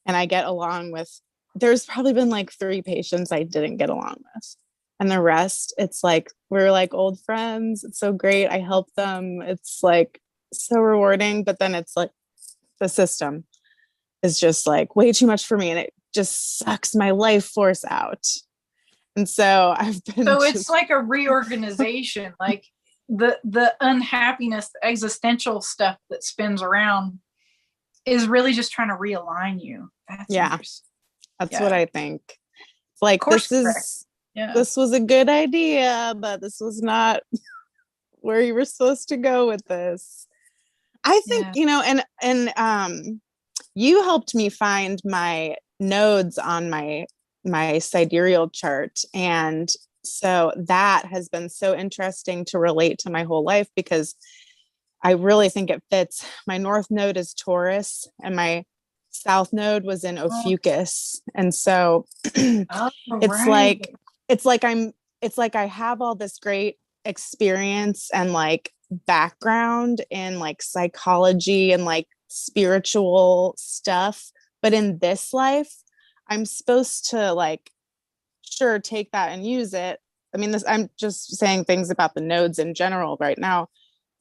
And I get along with, there's probably been like 3 patients I didn't get along with. And the rest, it's like, we're like old friends. It's so great. I help them. It's like so rewarding. But then it's like the system is just like way too much for me. And it just sucks my life force out. And so I've been. So it's like a reorganization, like the unhappiness, the existential stuff that spins around is really just trying to realign you. That's what I think. It's like, this was a good idea, but this was not where you were supposed to go with this. I think, and you helped me find my nodes on my sidereal chart. And so that has been so interesting to relate to my whole life, because I really think it fits. My north node is Taurus and my south node was in Ophiuchus. And so it's like I have all this great experience and like background in like psychology and like spiritual stuff. But in this life, I'm supposed to like, sure, take that and use it. I mean, I'm just saying things about the nodes in general right now.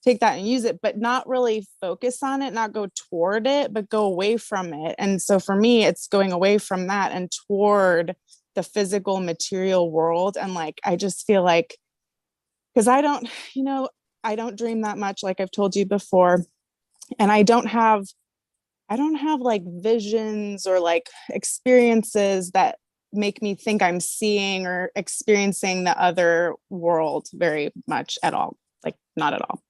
Take that and use it, but not really focus on it, not go toward it, but go away from it. And so for me, it's going away from that and toward the physical material world. And like, I just feel like, because I don't dream that much, like I've told you before. And I don't have like visions or like experiences that make me think I'm seeing or experiencing the other world very much at all. Like not at all.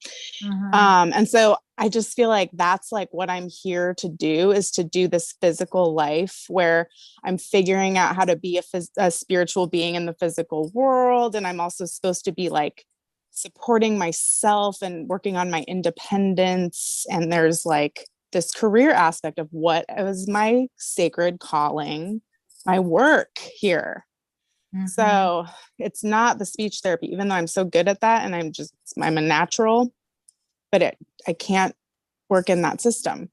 Mm-hmm. And so I just feel like that's like what I'm here to do, is to do this physical life where I'm figuring out how to be a spiritual being in the physical world. And I'm also supposed to be like supporting myself and working on my independence. And there's like this career aspect of what is my sacred calling, my work here. Mm-hmm. So it's not the speech therapy, even though I'm so good at that and I'm a natural, but I can't work in that system.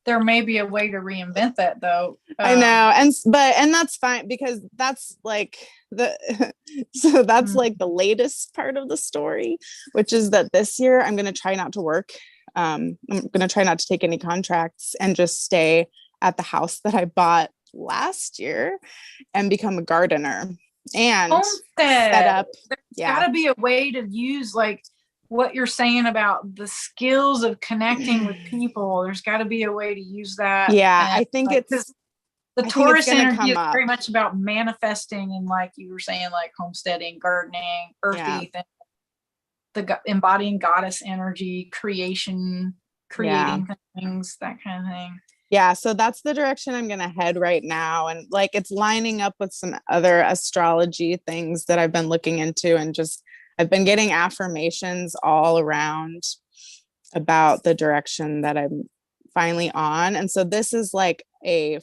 There may be a way to reinvent that though. I know. And that's fine, because that's like like the latest part of the story, which is that this year I'm going to try not to work. I'm going to try not to take any contracts and just stay at the house that I bought last year and become a gardener and set up. There's got to be a way to use like what you're saying about the skills of connecting with people. There's got to be a way to use that. Yeah, I think the Taurus energy is very much about manifesting, and like you were saying, like homesteading, gardening, earthy things, embodying goddess energy, creating things, that kind of thing. Yeah, so that's the direction I'm going to head right now. And like, it's lining up with some other astrology things that I've been looking into, and I've been getting affirmations all around about the direction that I'm finally on. And so this is like a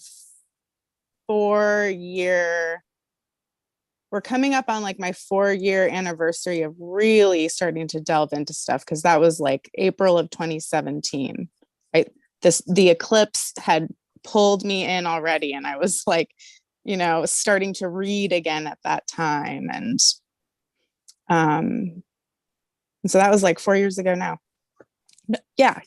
4-year, we're coming up on like my 4-year anniversary of really starting to delve into stuff, because that was like April of 2017. Right. The eclipse had pulled me in already, and I was like, you know, starting to read again at that time. And so that was like 4 years ago now. Yeah.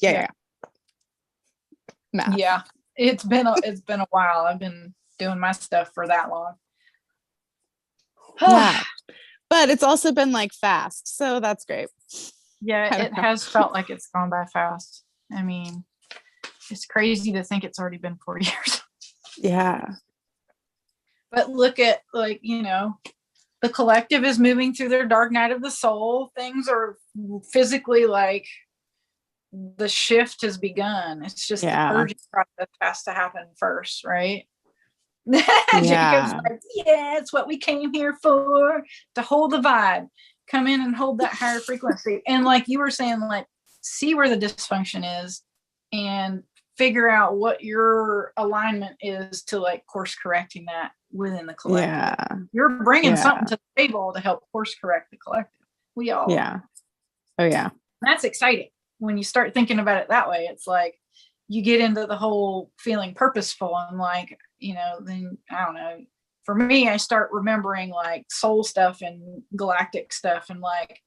Math. Yeah, it's been a while. I've been doing my stuff for that long. Yeah, but it's also been like fast, so that's great. Yeah, it has felt like it's gone by fast. I mean, it's crazy to think it's already been 4 years. Yeah. But look at, like, you know, the collective is moving through their dark night of the soul. Things are physically like, the shift has begun. It's just the purging process has to happen first, right? Jacob's like, yeah, it's what we came here for, to hold the vibe, come in and hold that higher frequency. And like you were saying, like, see where the dysfunction is and figure out what your alignment is to like course correcting that within the collective. Yeah. You're bringing something to the table to help course correct the collective. We all are. Oh yeah. That's exciting. When you start thinking about it that way, it's like you get into the whole feeling purposeful, and like, you know, then I don't know, for me, I start remembering like soul stuff and galactic stuff, and like,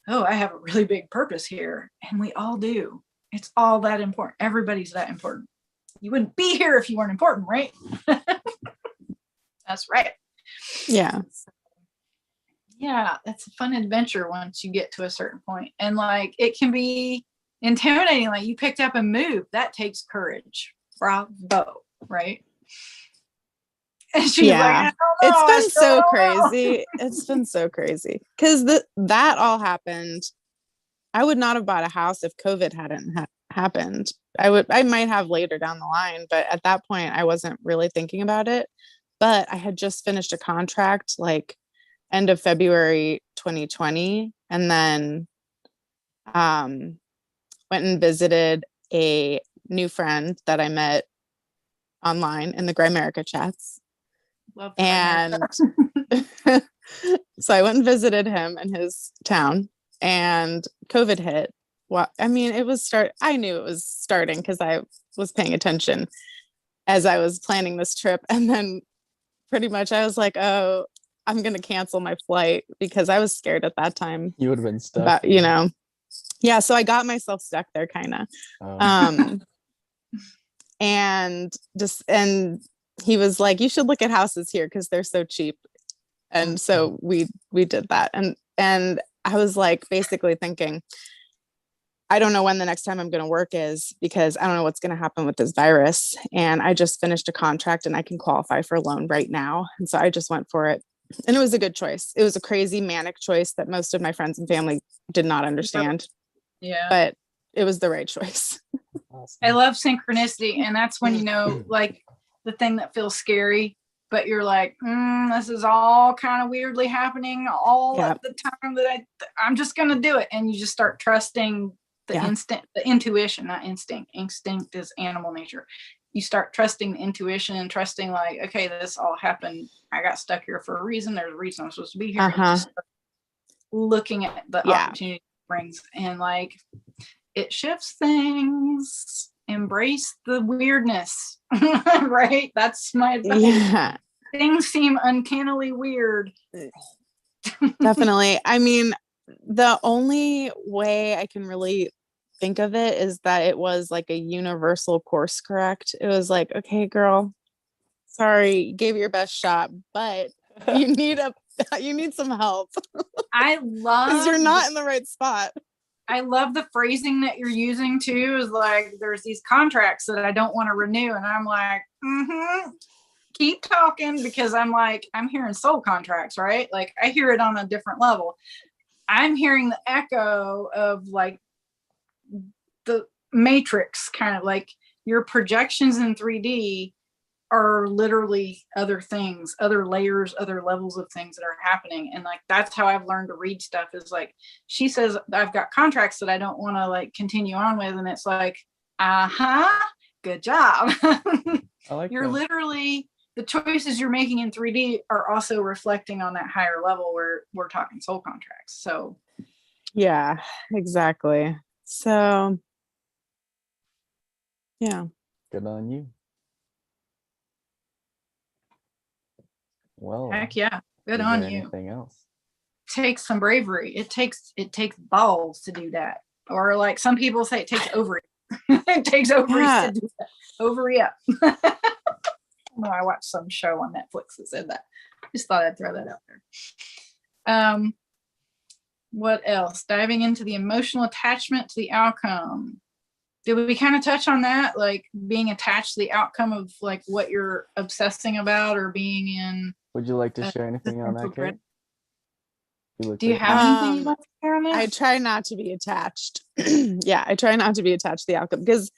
oh, I have a really big purpose here. And we all do. It's all that important. Everybody's that important. You wouldn't be here if you weren't important, right? That's right. Yeah. Yeah, it's a fun adventure once you get to a certain point. And like, it can be intimidating. Like, you picked up and moved. That takes courage. Bravo, right? And she's like, it's been so crazy. It's been so crazy. Because that all happened. I would not have bought a house if COVID hadn't happened. I might have later down the line, but at that point I wasn't really thinking about it. But I had just finished a contract like end of February 2020, and then went and visited a new friend that I met online in the Grimerica chats. Love and so I went and visited him in his town, and COVID hit. Well, I mean, I knew it was starting because I was paying attention as I was planning this trip. And then pretty much I was like, oh, I'm going to cancel my flight, because I was scared at that time. You would have been stuck. About, you know, yeah. So I got myself stuck there kind of. And he was like, you should look at houses here because they're so cheap. And so we did that. And I was like, basically thinking, I don't know when the next time I'm going to work is, because I don't know what's going to happen with this virus. And I just finished a contract and I can qualify for a loan right now. And so I just went for it. And it was a good choice. It was a crazy manic choice that most of my friends and family did not understand. Yeah. But it was the right choice. Awesome. I love synchronicity. And that's when, you know, like the thing that feels scary, but you're like, this is all kind of weirdly happening all at the time that I'm just going to do it. And you just start trusting the instinct, the intuition, not instinct. Instinct is animal nature. You start trusting intuition and trusting like, okay, this all happened. I got stuck here for a reason. There's a reason I'm supposed to be here. And just looking at the opportunity it brings, and like, it shifts things. Embrace the weirdness. Right? That's my advice. Things seem uncannily weird. Definitely. I mean, the only way I can really think of it is that it was like a universal course correct. It was like, okay, girl, sorry, you gave it your best shot, but you need some help. I love, because you're not in the right spot. I love the phrasing that you're using too, is like, there's these contracts that I don't want to renew. And I'm like, keep talking, because I'm like, I'm hearing soul contracts, right? Like, I hear it on a different level. I'm hearing the echo of like the matrix, kind of like your projections in 3D are literally other things, other layers, other levels of things that are happening. And like, that's how I've learned to read stuff, is like, she says, I've got contracts that I don't want to like continue on with. And it's like, good job. I like You're that. literally, the choices you're making in 3D are also reflecting on that higher level where we're talking soul contracts. So Yeah, exactly. So yeah. Good on you. Well, heck yeah, good is on there you. anything else? Takes some bravery. It takes balls to do that. Or like some people say, it takes ovaries. It takes ovaries to do that. Ovary up. No, I watched some show on Netflix that said that. Just thought I'd throw that out there. What else? Diving into the emotional attachment to the outcome. Did we kind of touch on that? Like being attached to the outcome of like what you're obsessing about, or being in. Would you like to share anything on that, Kate? Do you have anything you'd like to share on that? I try not to be attached. Yeah, I try not to be attached to the outcome because,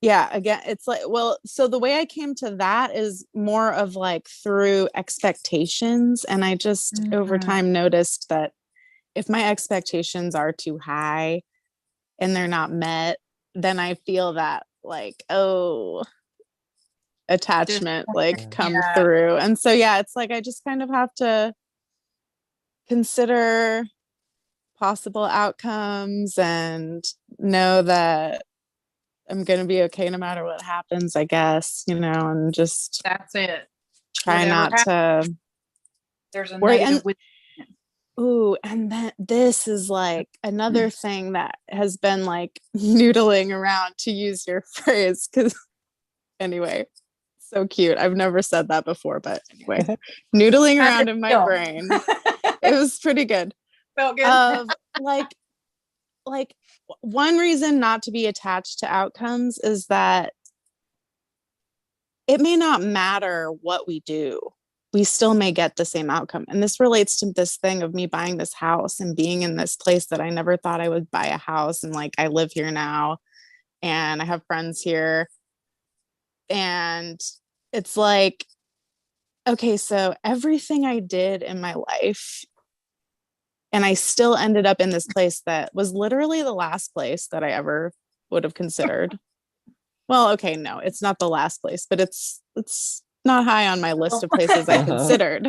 yeah, again, it's like, well, so the way I came to that is more of like through expectations. And I just over time noticed that if my expectations are too high and they're not met, then I feel that like, oh, attachment like come through. And so, yeah, it's like I just kind of have to consider possible outcomes and know that I'm going to be okay no matter what happens, I guess, and just that's it. Try Whatever not happens, to there's a negative with. Ooh, and then this is like another thing that has been like noodling around, to use your phrase, because anyway, so cute. I've never said that before, but anyway, noodling around in my brain. It was pretty good. Felt good. Of like one reason not to be attached to outcomes is that it may not matter what we do. We still may get the same outcome. And this relates to this thing of me buying this house and being in this place that I never thought I would buy a house. And like, I live here now and I have friends here. And it's like, okay, so everything I did in my life, and I still ended up in this place that was literally the last place that I ever would have considered. Well, okay, no, it's not the last place, but it's not high on my list of places I considered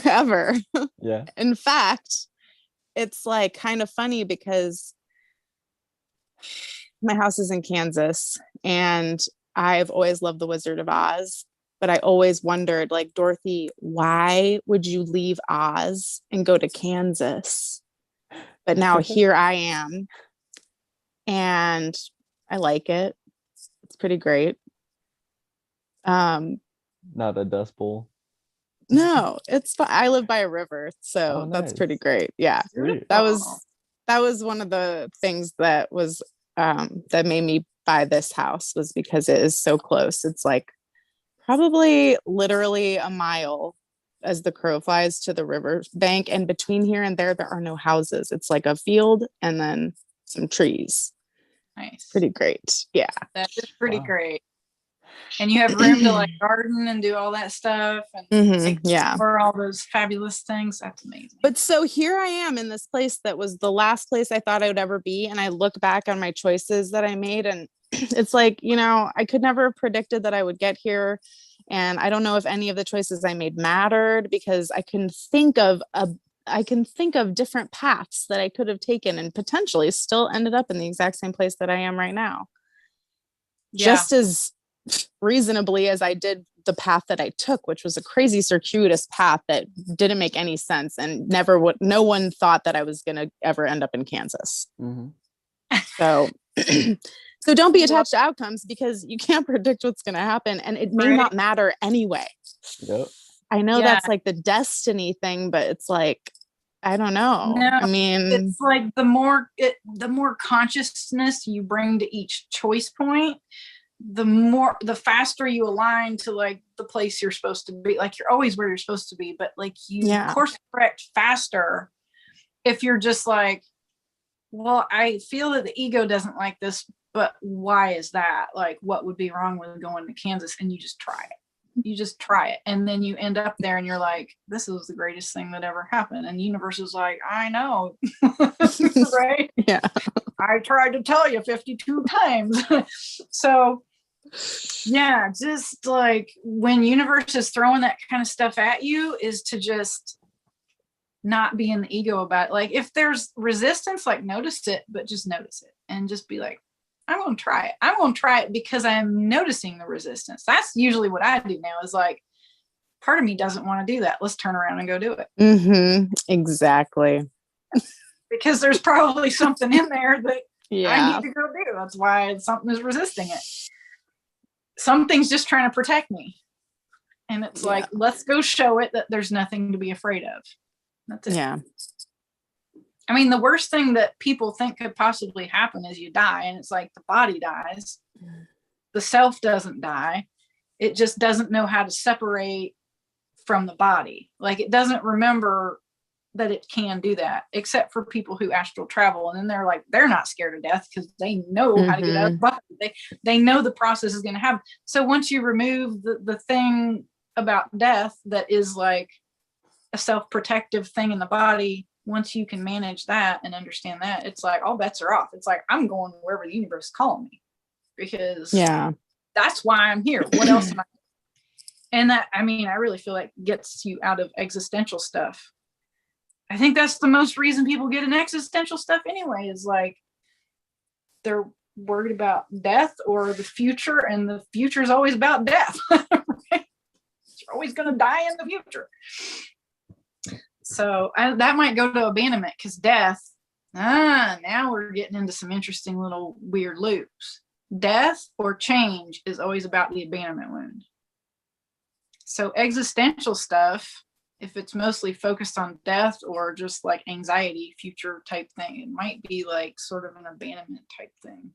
ever. Yeah. In fact, it's like kind of funny because my house is in Kansas and I've always loved The Wizard of Oz, but I always wondered, like, Dorothy, why would you leave Oz and go to Kansas? But now here I am and I like it. It's pretty great. Not a dust bowl. No, it's fun. I live by a river, so that's pretty great. Yeah. Sweet. That was one of the things that was that made me buy this house, was because it is so close. It's like probably literally a mile as the crow flies to the river bank, and between here and there are no houses. It's like a field and then some trees. Nice. Pretty great. Yeah. That is pretty great. And you have room to like garden and do all that stuff and for all those fabulous things. That's amazing. But so here I am in this place that was the last place I thought I would ever be. And I look back on my choices that I made, and it's like, I could never have predicted that I would get here. And I don't know if any of the choices I made mattered, because I can think of different paths that I could have taken and potentially still ended up in the exact same place that I am right now. Yeah. Just as reasonably as I did the path that I took, which was a crazy circuitous path that didn't make any sense, and no one thought that I was going to ever end up in Kansas. Mm-hmm. So don't be attached to outcomes, because you can't predict what's going to happen, and it may not matter anyway. Yep. I know that's like the destiny thing, but it's like, I don't know. No, I mean, it's like the more consciousness you bring to each choice point, the faster you align to like the place you're supposed to be. Like, you're always where you're supposed to be, but like you course correct faster if you're just like, well, I feel that the ego doesn't like this, but why is that? Like, what would be wrong with going to Kansas? And you just try it. And then you end up there and you're like, this is the greatest thing that ever happened. And the universe is like, I know. Right? Yeah. I tried to tell you 52 times. So yeah, just like when universe is throwing that kind of stuff at you, is to just not be in the ego about it. Like if there's resistance, like notice it, but just notice it and just be like, I'm going to try it. I'm going to try it because I'm noticing the resistance. That's usually what I do now, is like, part of me doesn't want to do that. Let's turn around and go do it. Exactly. Because there's probably something in there that I Yeah. need to go do. That's why something is resisting it. Something's just trying to protect me. And it's like, let's go show it that there's nothing to be afraid of. That's it. Yeah. I mean, the worst thing that people think could possibly happen is you die. And it's like the body dies. The self doesn't die. It just doesn't know how to separate from the body. Like it doesn't remember that it can do that, except for people who astral travel. And then they're like, they're not scared of death because they know how to get out of the body. They know the process is going to happen. So once you remove the thing about death that is like a self-protective thing in the body, once you can manage that and understand that, it's like all bets are off. It's like, I'm going wherever the universe is calling me, because that's why I'm here. What else am I? And that, I mean, I really feel like gets you out of existential stuff. I think that's the most reason people get in existential stuff anyway, is like they're worried about death or the future, and the future is always about death. Right? You're always going to die in the future. So that might go to abandonment, because death, now we're getting into some interesting little weird loops. Death or change is always about the abandonment wound. So existential stuff, if it's mostly focused on death or just like anxiety, future type thing, it might be like sort of an abandonment type thing.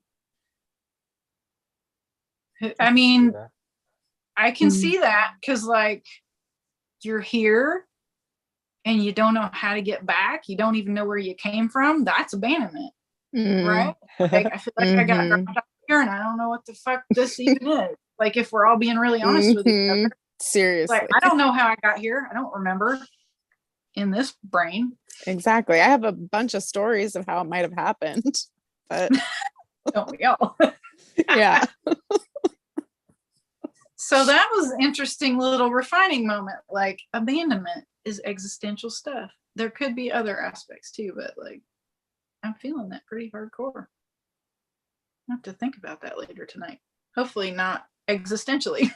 I mean, I can see that, because like you're here and you don't know how to get back. You don't even know where you came from. That's abandonment, right? Like, I feel like I got dropped off here and I don't know what the fuck this even is. Like, if we're all being really honest with each other. Seriously. Like, I don't know how I got here. I don't remember in this brain. Exactly. I have a bunch of stories of how it might have happened, but don't we all? Yeah. So that was an interesting little refining moment. Like, abandonment is existential stuff. There could be other aspects too, but like, I'm feeling that pretty hardcore. I have to think about that later tonight. Hopefully not existentially.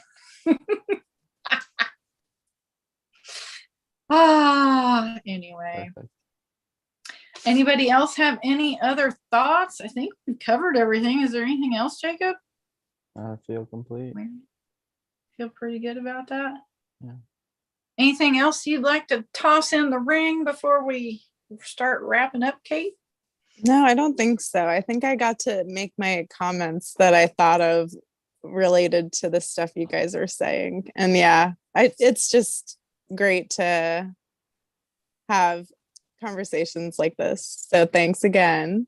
Anyway. Perfect. Anybody else have any other thoughts? I think we covered everything. Is there anything else, Jacob? I feel complete. Feel pretty good about that? Yeah. Anything else you'd like to toss in the ring before we start wrapping up, Kate? No, I don't think so. I think I got to make my comments that I thought of related to the stuff you guys are saying. And yeah, it's just great to have conversations like this. So thanks again.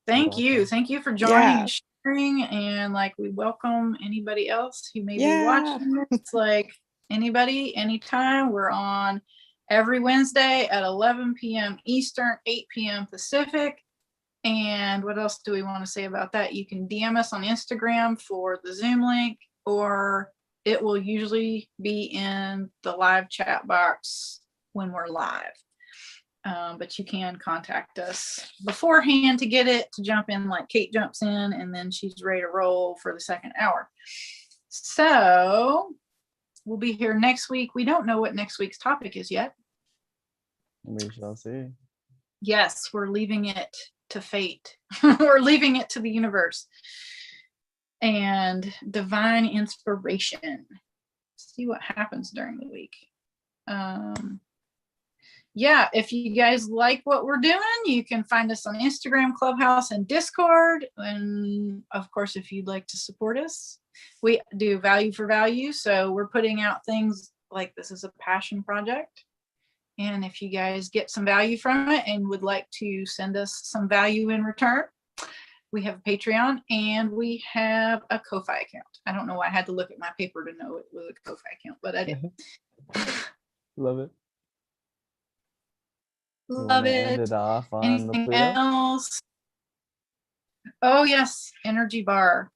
Thank you. Thank you for joining and sharing. And like, we welcome anybody else who may be watching. It's like anybody, anytime. We're on every Wednesday at 11 p.m. Eastern, 8 p.m. Pacific. And what else do we want to say about that? You can DM us on Instagram for the Zoom link, or it will usually be in the live chat box when we're live. But you can contact us beforehand to get it, to jump in like Kate jumps in, and then she's ready to roll for the second hour. So we'll be here next week. We don't know what next week's topic is yet. We shall see. Yes, we're leaving it to fate. We're leaving it to the universe and divine inspiration. See what happens during the week. Yeah, if you guys like what we're doing, you can find us on Instagram, Clubhouse, and Discord. And of course, if you'd like to support us, we do value for value. So we're putting out things like this is a passion project. And if you guys get some value from it and would like to send us some value in return, we have a Patreon and we have a Ko-Fi account. I don't know why I had to look at my paper to know it was a Ko-Fi account, but I did. Love it. Love it. End it off on Anything the Pluto? else? Oh yes, energy bar.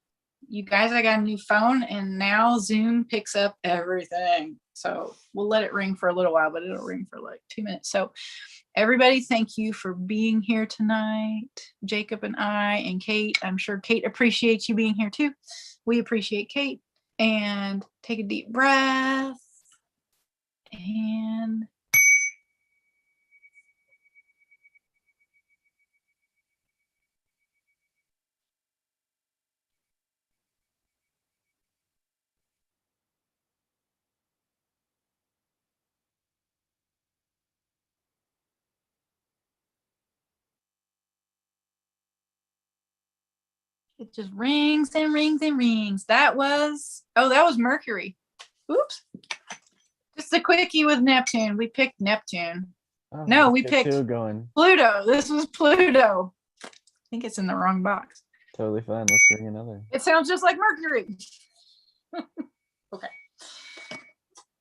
You guys, I got a new phone and now Zoom picks up everything. So we'll let it ring for a little while, but it'll ring for like 2 minutes. So everybody, thank you for being here tonight. Jacob and I and Kate. I'm sure Kate appreciates you being here too. We appreciate Kate. And take a deep breath. And it just rings and rings and rings. That was Mercury. Oops. Just a quickie with Neptune. We picked Neptune. Oh, No, let's we get picked two going. Pluto. This was Pluto. I think it's in the wrong box. Totally fine. Let's ring another. It sounds just like Mercury. Okay.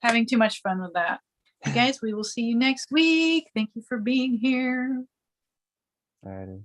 Having too much fun with that. You guys, we will see you next week. Thank you for being here. Alrighty.